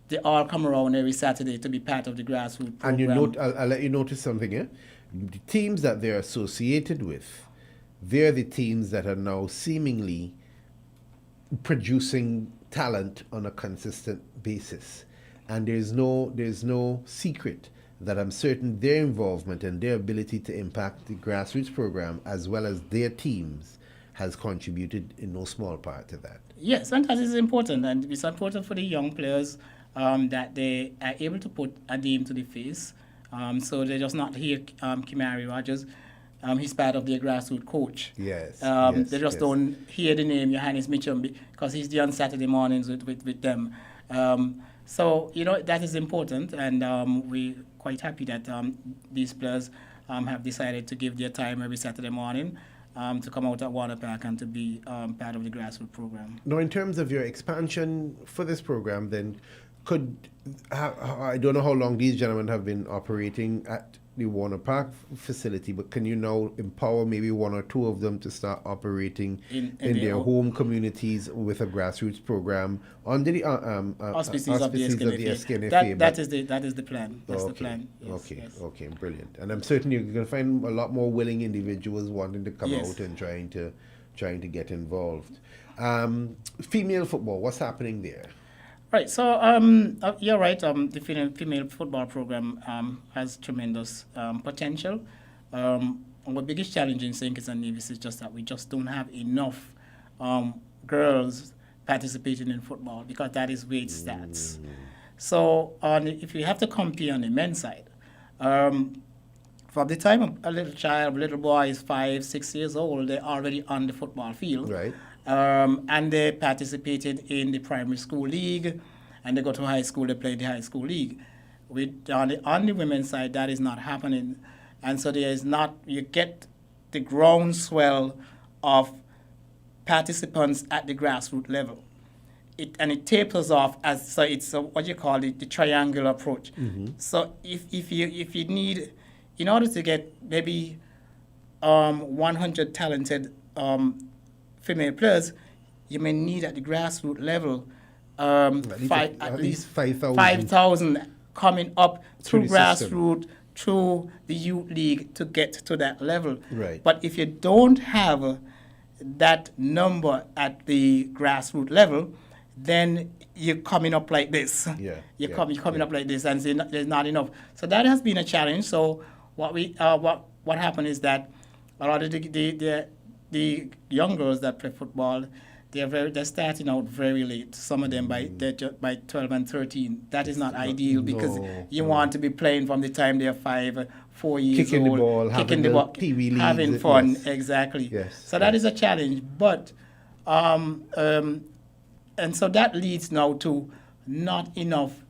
C: They all come around every Saturday to be part of the grassroots program.
A: And I'll let you notice something here. The teams that they're associated with, they're the teams that are now seemingly producing talent on a consistent basis. And there's no secret that I'm certain their involvement and their ability to impact the grassroots program as well as their teams has contributed in no small part to that.
C: Yes, and that is important. And it's important for the young players that they are able to put a name to the face. So they're just not here, Kimari Rogers. He's part of their grassroots coach.
A: Yes.
C: They just don't hear the name Johannes Mitchum because he's there on Saturday mornings with them. So, that is important, and quite happy that these players have decided to give their time every Saturday morning to come out at Warner Park and to be part of the grassroots program.
A: Now, in terms of your expansion for this program, then I don't know how long these gentlemen have been operating at the Warner Park facility, but can you now empower maybe one or two of them to start operating in their home communities with a grassroots program under the
C: auspices of the SKNFA? That is the plan. That's the plan. Yes,
A: okay, brilliant. And I'm certain you're going to find a lot more willing individuals wanting to come out and trying to get involved. Female football, what's happening there?
C: Right, so you're right. The female football program has tremendous potential. Our biggest challenge in St Kitts and Nevis is just that we just don't have enough girls participating in football because that is where it starts. So if you have to compete on the men's side, from the time a little boy is 5, 6 years old, they're already on the football field.
A: Right.
C: And they participated in the primary school league, and they go to high school, they play the high school league. On the women's side, that is not happening. And so there is not, you get the groundswell of participants at the grassroots level. It tapers off it's what you call the triangular approach. So if you need, in order to get maybe 100 talented female players, you may need at the grassroots level at least 5,000 coming up through grassroots, through the youth league to get to that level.
A: Right.
C: But if you don't have that number at the grassroots level, then you're coming up like this. You're coming up like this, and there's not enough. So that has been a challenge. So what happened is that a lot of the young girls that play football, they're starting out very late. Some of them by 12 and 13. That is not ideal because you want to be playing from the time they're 5, 4 years
A: kicking
C: old,
A: kicking the ball,
C: having fun. Yes. Exactly.
A: Yes.
C: So that is a challenge. But and so that leads now to not enough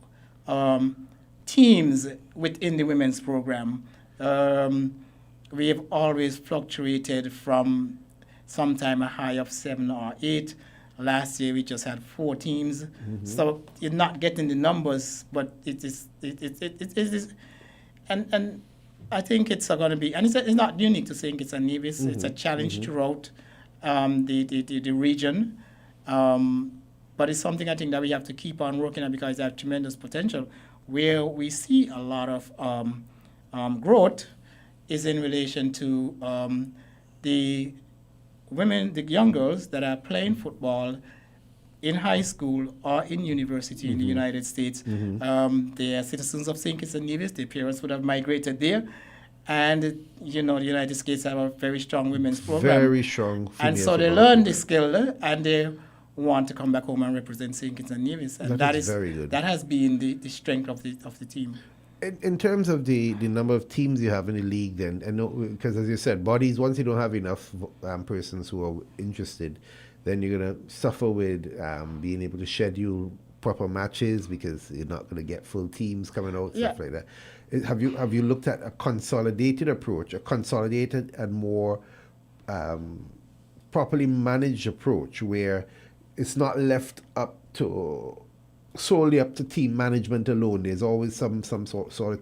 C: teams within the women's program. We have always fluctuated from sometime a high of 7 or 8. Last year we just had 4 teams. So you're not getting the numbers, but it is and I think it's going to be, and it's not unique to St Kitts and Nevis. It's a challenge throughout the region. But it's something I think that we have to keep on working on because they have tremendous potential. Where we see a lot of growth is in relation to the women, the young girls that are playing football in high school or in university in the United States. They are citizens of St. Kitts and Nevis. Their parents would have migrated there. And, the United States have a very strong women's program.
A: Very strong.
C: And so they learn the skill and they want to come back home and represent St. Kitts and Nevis. And that is
A: very good.
C: That has been the strength of the team.
A: In terms of the number of teams you have in the league, then, because as you said, bodies, once you don't have enough persons who are interested, then you're going to suffer with being able to schedule proper matches because you're not going to get full teams coming out, stuff like that. Have you looked at a consolidated approach, a consolidated and more properly managed approach where it's not left up to solely up to team management alone? There's always some sort of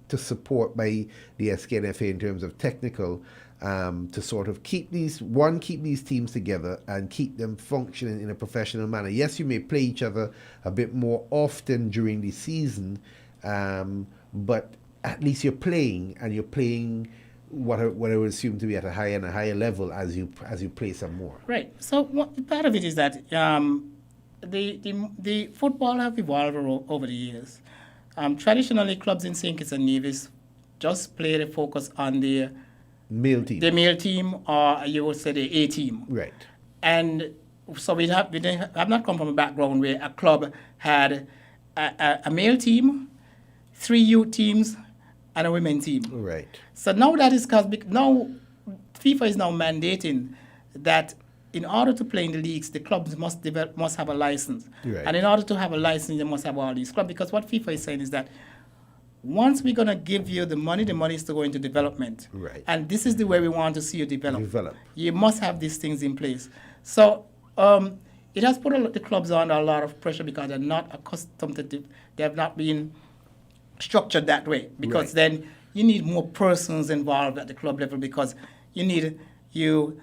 A: to support by the SKNFA in terms of technical to sort of keep these teams together and keep them functioning in a professional manner. Yes, you may play each other a bit more often during the season, but at least you're playing, and you're playing what I would assume to be at a higher level as you play some more.
C: Right. So part of it is that the football have evolved over the years. Traditionally, clubs in St. Kitts and Nevis just play the focus on the
A: male team.
C: The male team, or you would say the A team.
A: Right.
C: And so we have not come from a background where a club had a male team, 3 youth teams, and a women team.
A: Right.
C: So now that is because now FIFA is now mandating that in order to play in the leagues, the clubs must have a license.
A: Right.
C: And in order to have a license, they must have all these clubs. Because what FIFA is saying is that once we're going to give you the money is to go into development.
A: Right.
C: And this is the way we want to see you develop.
A: Develop.
C: You must have these things in place. So it has put the clubs under a lot of pressure because they're not accustomed to they have not been structured that way. Because
A: Right.
C: then you need more persons involved at the club level, because you need your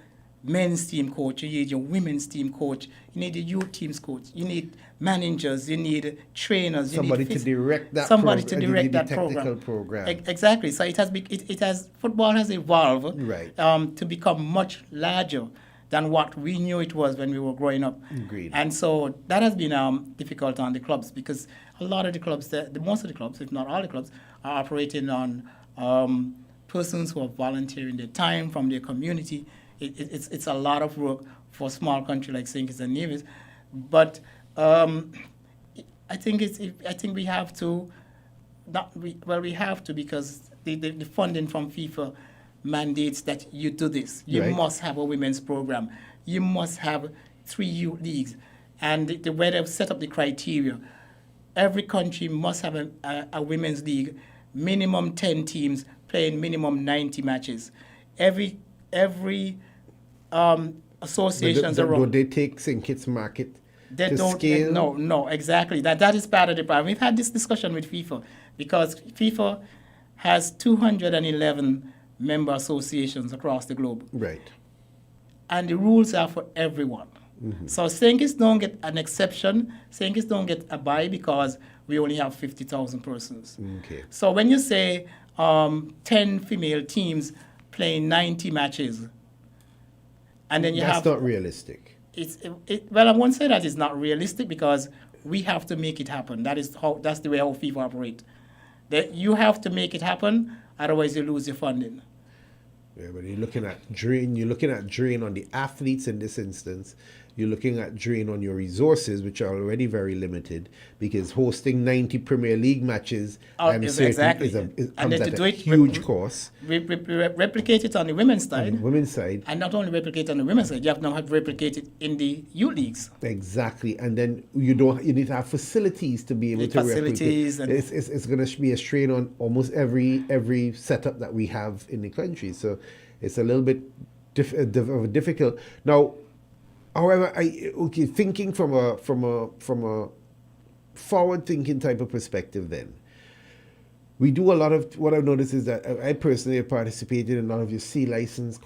C: men's team coach, you need your women's team coach, you need the youth teams coach, you need managers, you need trainers,
A: Somebody
C: you need
A: to direct that
C: somebody
A: program,
C: to
A: you
C: direct
A: need the
C: that
A: technical
C: program.
A: program.
C: Exactly. So football has evolved
A: Right.
C: to become much larger than what we knew it was when we were growing up.
A: Agreed.
C: And so that has been difficult on the clubs, because a lot of the clubs, most of the clubs, if not all the clubs, are operating on persons who are volunteering their time from their community. It's a lot of work for a small country like St Kitts and Nevis, but I think we have to. We have to, because the funding from FIFA mandates that you do this. You
A: Right.
C: must have a women's program. You must have 3 youth leagues, and the way they've set up the criteria, every country must have a women's league, minimum 10 teams playing minimum 90 matches. Every associations
A: But
C: around.
A: do they take St. Kitts market
C: They
A: to
C: don't.
A: scale?
C: No, exactly. That is part of the problem. We've had this discussion with FIFA, because FIFA has 211 member associations across the globe,
A: Right.
C: and the rules are for everyone. So St. Kitts don't get an exception. St. Kitts don't get a buy because we only have 50,000 persons.
A: Okay.
C: So when you say 10 female teams playing 90 matches, and then you
A: That's
C: have
A: not realistic.
C: well, I won't say that it's not realistic, because we have to make it happen. That's the way how FIFA operate. That you have to make it happen, otherwise you lose your funding.
A: Yeah, but you're looking at drain on the athletes in this instance. You're looking at drain on your resources, which are already very limited, because hosting 90 Premier League matches
C: Exactly.
A: comes
C: And then
A: at
C: to do
A: a
C: it,
A: huge cost.
C: Replicate it on the women's side,
A: On the women's side,
C: and not only replicate it on the women's side, you have to replicate it in the youth leagues.
A: exactly, and then you need to have facilities to be able
C: The
A: to
C: facilities
A: replicate.
C: and-
A: It's going to be a strain on almost every setup that we have in the country. So it's a little bit difficult now. However, thinking from a forward-thinking type of perspective, then we do a lot of what I've noticed is that I personally have participated in a lot of your C licensing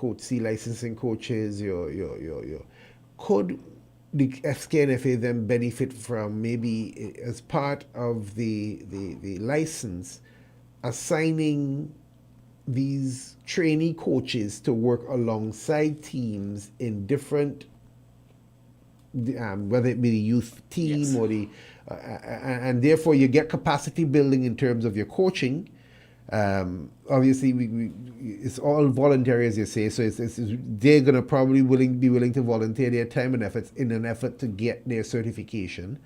A: coaches. Could the FKNFA then benefit from, maybe as part of the license, assigning these trainee coaches to work alongside teams in different, whether it be the youth team
C: Yes.
A: or and therefore you get capacity building in terms of your coaching. Obviously, it's all voluntary, as you say, so they're going to probably be willing to volunteer their time and efforts in an effort to get their certification.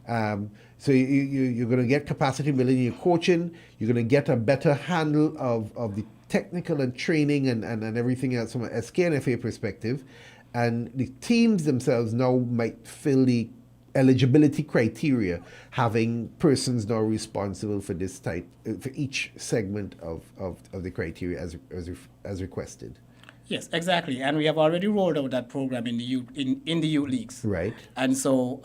A: So you're going to get capacity building in your coaching. You're going to get a better handle of the technical and training and everything else from an SKNFA perspective. And the teams themselves now might fill the eligibility criteria, having persons now responsible for this type, for each segment of the criteria as requested.
C: Yes, exactly, and we have already rolled out that program in the youth leagues.
A: Right.
C: And so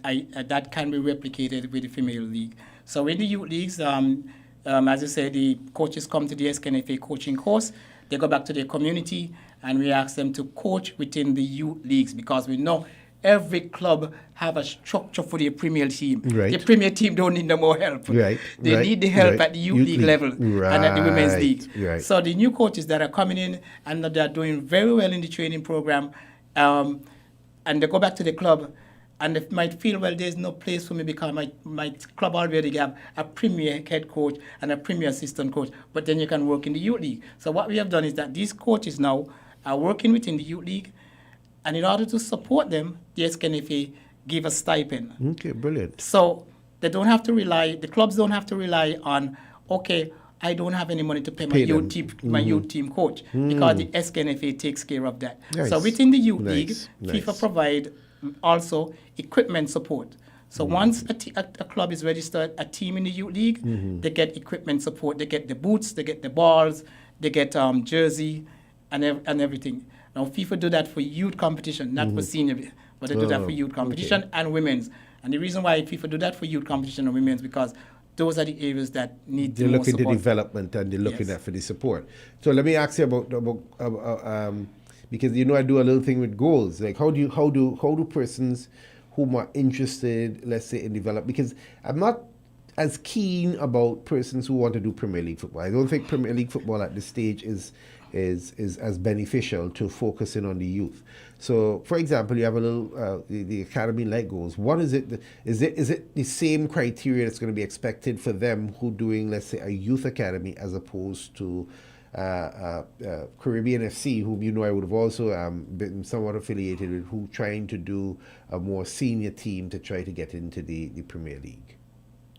C: that can be replicated with the female league. So in the youth leagues, as you say, the coaches come to the SKNFA coaching course. They go back to their community, and we ask them to coach within the youth leagues, because we know every club have a structure for their premier team.
A: Right.
C: The premier team don't need no more help.
A: Right.
C: They
A: Right.
C: need the help
A: Right.
C: at the youth league level and at the women's league.
A: Right.
C: So the new coaches that are coming in and that are doing very well in the training program, and they go back to the club, and they might feel, well, there's no place for me because my club already have a premier head coach and a premier assistant coach, but then you can work in the youth league. So what we have done is that these coaches now are working within the youth league, and in order to support them, the SKNFA give a stipend.
A: Okay, brilliant.
C: So the clubs don't have to rely on, okay, I don't have any money to pay my youth team coach, because the SKNFA takes care of that.
A: Nice.
C: So within the youth
A: Nice.
C: league,
A: Nice.
C: FIFA provide also equipment support. So once a club is registered, a team in the youth league, they get equipment support, they get the boots, they get the balls, they get jersey, and everything. Now FIFA do that for youth competition, not for senior, but they do that for youth competition and women's. And the reason why FIFA do that for youth competition and women's because those are the areas that need
A: they're
C: the most
A: looking
C: support.
A: to development and they're looking at for the support. So let me ask you about because you know I do a little thing with goals. Like how do persons whom are interested, let's say, in develop? Because I'm not as keen about persons who want to do Premier League football. I don't think Premier League football at this stage is as beneficial to focusing on the youth. So, for example, you have a little the academy like goals. What is it? Is it the same criteria that's going to be expected for them who doing, let's say, a youth academy as opposed to Caribbean FC, whom you know I would have also been somewhat affiliated with, who trying to do a more senior team to try to get into the Premier League?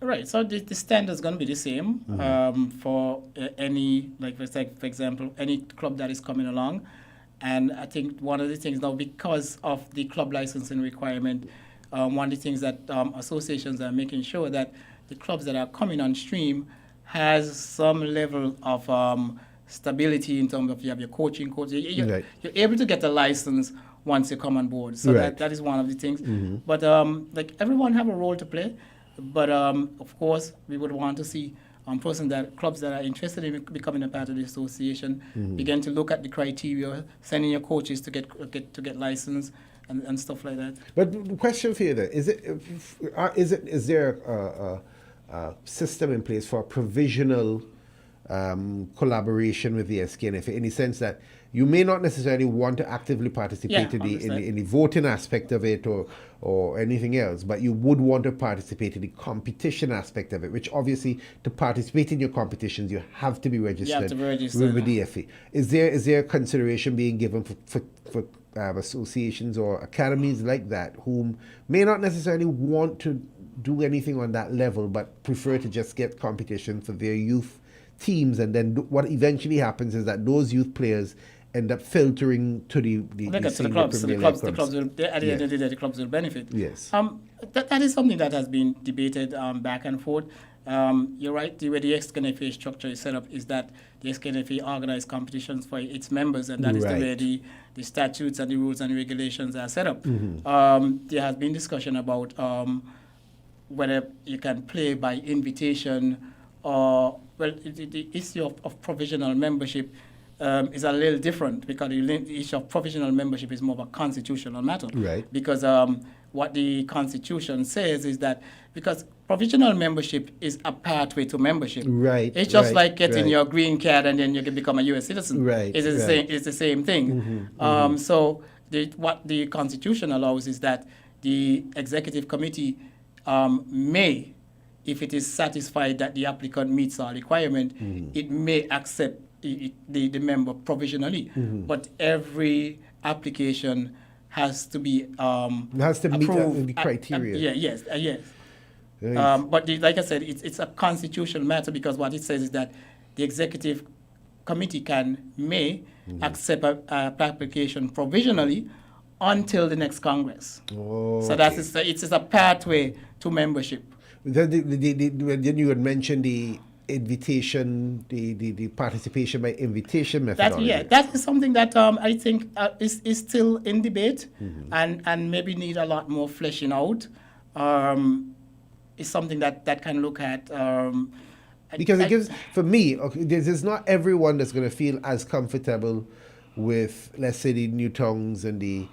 C: Right, so the standard is going to be the same for any, for example, any club that is coming along. And I think one of the things now, because of the club licensing requirement, one of the things that associations are making sure that the clubs that are coming on stream has some level of stability in terms of you have your coach. You're able to get a license once you come on board. So that is one of the things. But everyone have a role to play. But of course, we would want to see clubs that are interested in becoming a part of the association begin to look at the criteria, sending your coaches to get licensed and stuff like that.
A: But the question for you then is there a system in place for provisional collaboration with the SKNFA in the sense that you may not necessarily want to actively participate in the voting aspect of it or anything else, but you would want to participate in the competition aspect of it, which obviously to participate in your competitions, you have to be registered, with the FA. Is there consideration being given for associations or academies like that whom may not necessarily want to do anything on that level, but prefer to just get competition for their youth teams, and then what eventually happens is that those youth players end up filtering to the
C: clubs. So the clubs will, at the end of the day, the clubs will benefit.
A: Yes.
C: That is something that has been debated back and forth. You're right. The way the SKNFA structure is set up is that the SKNFA organizes competitions for its members, and that is the way the statutes and the rules and regulations are set up. There has been discussion about whether you can play by invitation or, well, the issue of provisional membership is a little different because the issue of provisional membership is more of a constitutional matter.
A: Right.
C: Because what the Constitution says is that because provisional membership is a pathway to membership.
A: Right.
C: It's just like getting your green card and then you can become a U.S. citizen.
A: Right.
C: It's the same thing. So what the Constitution allows is that the executive committee may, if it is satisfied that the applicant meets our requirement, it may accept the member provisionally. But every application has to be
A: has to meet the criteria.
C: Yes.
A: Nice.
C: But like I said, it's a constitutional matter because what it says is that the executive committee may accept an application provisionally until the next Congress. So it's a pathway to membership.
A: Then you had mentioned the invitation, the participation by invitation methodology.
C: That is something that I think is still in debate and maybe need a lot more fleshing out. It's something that can look at.
A: Because it gives, for me, there's not everyone that's going to feel as comfortable with, let's say, the new tongues and the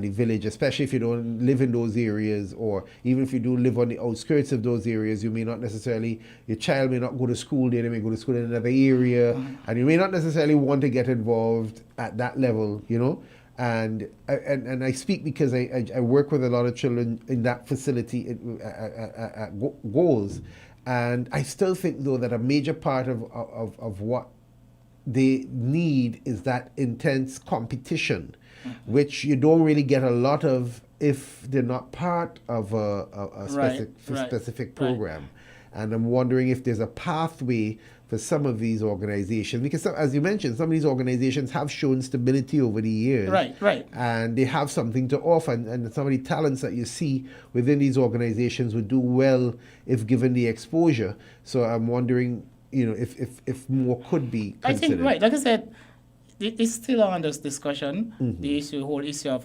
A: village, especially if you don't live in those areas, or even if you do live on the outskirts of those areas, you may not necessarily, your child may not go to school there, they may go to school in another area, and you may not necessarily want to get involved at that level, you know. And I speak because I work with a lot of children in that facility at Goals, and I still think though that a major part of what they need is that intense competition, which you don't really get a lot of if they're not part of a specific program. And I'm wondering if there's a pathway for some of these organizations, because as you mentioned, some of these organizations have shown stability over the years.
C: Right.
A: And they have something to offer, and some of the talents that you see within these organizations would do well if given the exposure. So I'm wondering, if more could be considered.
C: I think, right, like I said, it's still on this discussion, the whole issue of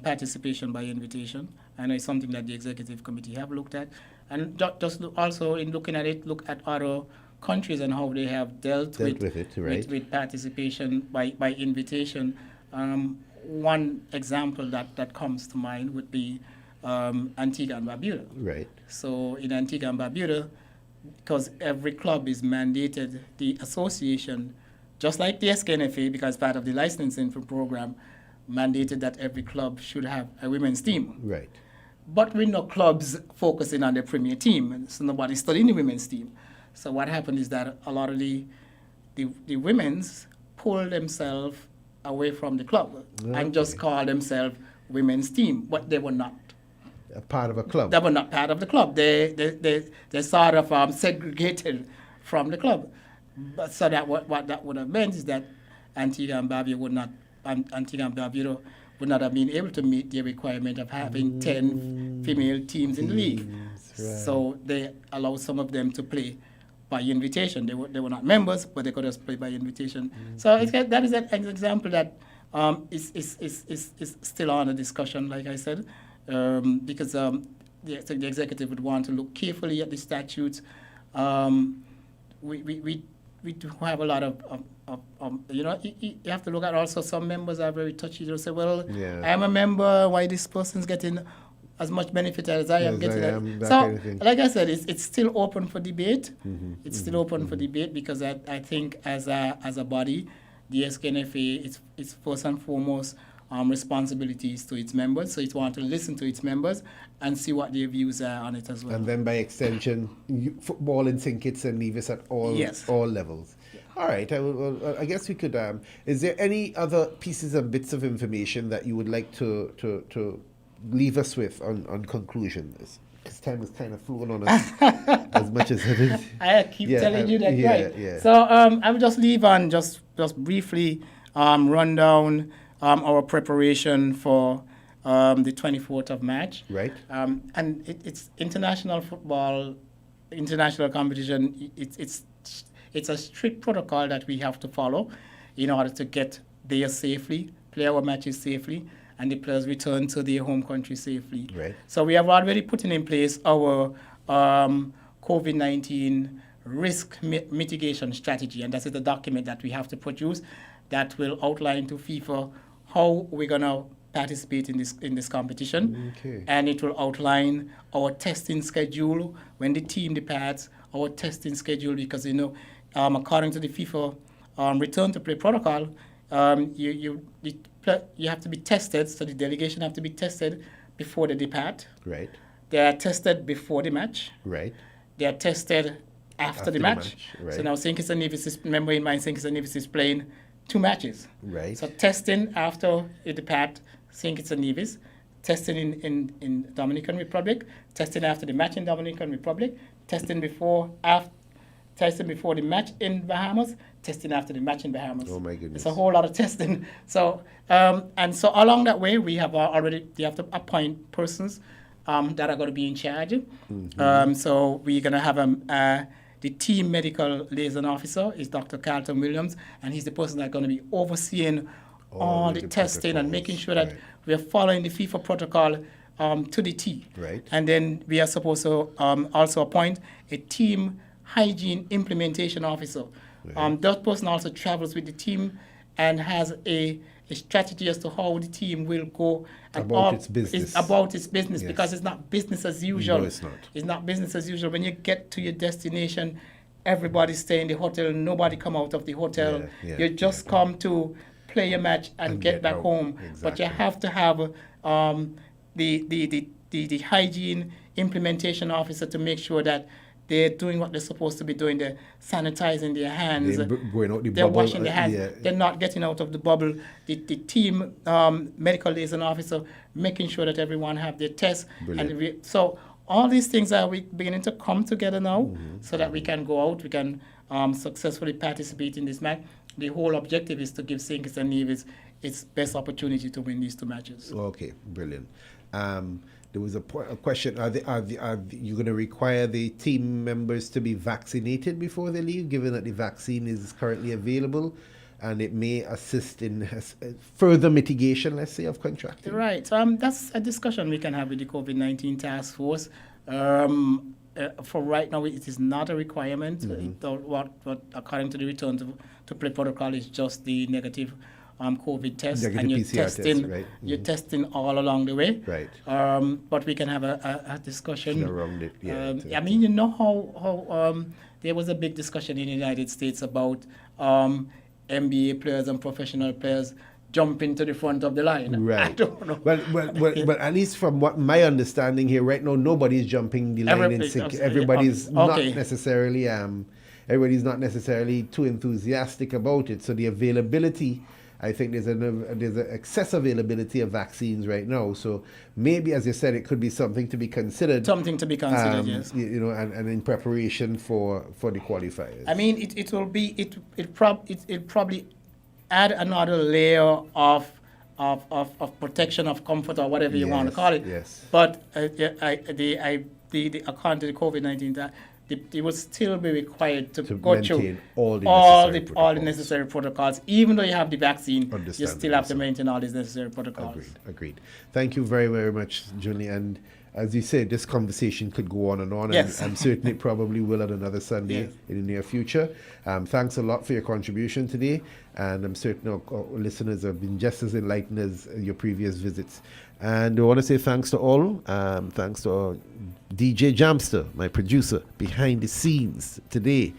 C: participation by invitation. I know it's something that the executive committee have looked at. And just also in looking at it, look at other countries and how they have dealt with
A: it, right?
C: with participation by invitation. One example that comes to mind would be Antigua and Barbuda.
A: Right.
C: So in Antigua and Barbuda, because every club is mandated, the association, just like the SKNFA, because part of the licensing program, mandated that every club should have a women's team.
A: Right.
C: But with no clubs focusing on the premier team, so nobody's studying the women's team. So what happened is that a lot of the women's pulled themselves away from the club and just called themselves women's team, but they were not.
A: A part of a club.
C: They were not part of the club. They sort of segregated from the club. But so that what that would have meant is that Antigua and Barbuda would not have been able to meet the requirement of having 10 female teams in the league.
A: Right.
C: So they allowed some of them to play by invitation. They were not members, but they could just play by invitation. So that is an example that is still on a discussion, like I said, because the executive would want to look carefully at the statutes. We do have a lot of you have to look at also some members are very touchy. They'll say, well, I'm a member, why this person's getting as much benefit as I am getting. So, like I said, it's still open for debate. It's still open for debate because I think as a body, the SKNFA, it's first and foremost responsibilities to its members. So it wants to listen to its members and see what their views are on it as well.
A: And then by extension, football in St Kitts and Nevis at all levels. Yeah. All right. I guess we could. Is there any other pieces and bits of information that you would like to leave us with on conclusion? This time is kind of flown on us as much as it is.
C: I keep telling you that, right? Yeah. So I will just leave on just briefly run down our preparation for the 24th of March.
A: Right.
C: And it's international football, international competition. It's a strict protocol that we have to follow in order to get there safely, play our matches safely, and the players return to their home country safely.
A: Right.
C: So we have already put in place our COVID-19 risk mitigation strategy, and that is the document that we have to produce that will outline to FIFA how we're going to participate in this competition.
A: Okay.
C: And it will outline our testing schedule when the team departs, our testing schedule, because according to the FIFA return to play protocol, you have to be tested, so the delegation have to be tested before they depart.
A: Right.
C: They are tested before the match.
A: Right.
C: They are tested after the match.
A: Right.
C: So now St Kitts and Nevis is, remember in mind, St Kitts and Nevis is playing 2 matches.
A: Right.
C: So testing after you depart St Kitts and Nevis, testing in Dominican Republic, testing after the match in Dominican Republic, testing before the match in Bahamas, testing after the match in Bahamas.
A: Oh my goodness!
C: It's a whole lot of testing. So and so along that way, we have you have to appoint persons that are going to be in charge. So we're going to have the team medical liaison officer is Dr. Carlton Williams, and he's the person that's going to be overseeing all the testing and making sure that we are following the FIFA protocol to the T.
A: Right.
C: And then we are supposed to also appoint a team hygiene implementation officer.
A: Right.
C: That person also travels with the team and has a strategy as to how the team will go
A: about its business.
C: It's about its business, because it's not business as usual.
A: No, it's not.
C: It's not business as usual. When you get to your destination, everybody stay in the hotel. Nobody come out of the hotel. You just come to play a match and get back home.
A: Exactly.
C: But you have to have the hygiene implementation officer to make sure that they're doing what they're supposed to be doing. They're sanitizing their hands. They're washing their hands. Yeah. They're not getting out of the bubble. The team medical liaison officer making sure that everyone have their tests. So all these things are beginning to come together now, so that we can go out. We can successfully participate in this match. The whole objective is to give St Kitts and Nevis its best opportunity to win these 2 matches.
A: Okay, brilliant. There was a question: Are you going to require the team members to be vaccinated before they leave, given that the vaccine is currently available, and it may assist in further mitigation, let's say, of contracting?
C: Right. That's a discussion we can have with the COVID-19 task force. For right now, it is not a requirement. What according to the return to play protocol is just the negative COVID test,
A: Negative
C: and you're
A: PCR
C: testing.
A: test, right?
C: You're testing all along the way.
A: Right.
C: But we can have a discussion
A: around it. Yeah.
C: I mean, you know how there was a big discussion in the United States about NBA players and professional players jumping to the front of the line.
A: Right.
C: I don't know.
A: Well, at least from what my understanding here, right now, nobody's jumping the line in sync. Everybody's not necessarily everybody's not necessarily too enthusiastic about it. So the availability, I think there's an excess availability of vaccines right now. So maybe, as you said, it could be something to be considered.
C: Something to be considered, yes.
A: You know, and in preparation for the qualifiers.
C: I mean, it probably add another layer of protection, of comfort, or whatever you want to call it.
A: Yes.
C: But according to the COVID-19, they will still be required to go through all the necessary protocols. Even though you have the vaccine, you still have to maintain all these necessary protocols.
A: Agreed. Thank you very, very much, Julie. And as you said, this conversation could go on and on.
C: Yes.
A: And certainly probably will at another Sunday in the near future. Thanks a lot for your contribution today. And I'm certain our listeners have been just as enlightened as your previous visits. And I want to say thanks to all. Thanks to our DJ Jamster, my producer, behind the scenes today.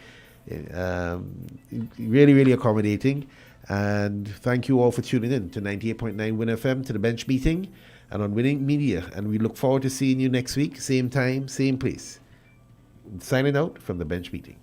A: Really, really accommodating. And thank you all for tuning in to 98.9 WINN FM, to the bench meeting, and on Winning Media. And we look forward to seeing you next week, same time, same place. Signing out from the bench meeting.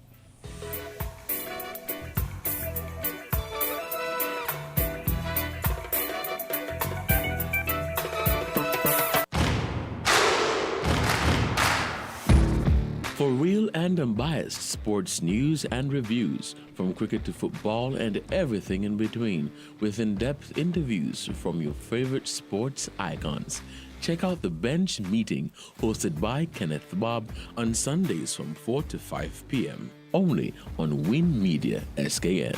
B: For real and unbiased sports news and reviews, from cricket to football and everything in between, with in-depth interviews from your favorite sports icons, check out The Bench Meeting, hosted by Kenneth Bob, on Sundays from 4 to 5 p.m., only on WINN Media SKN.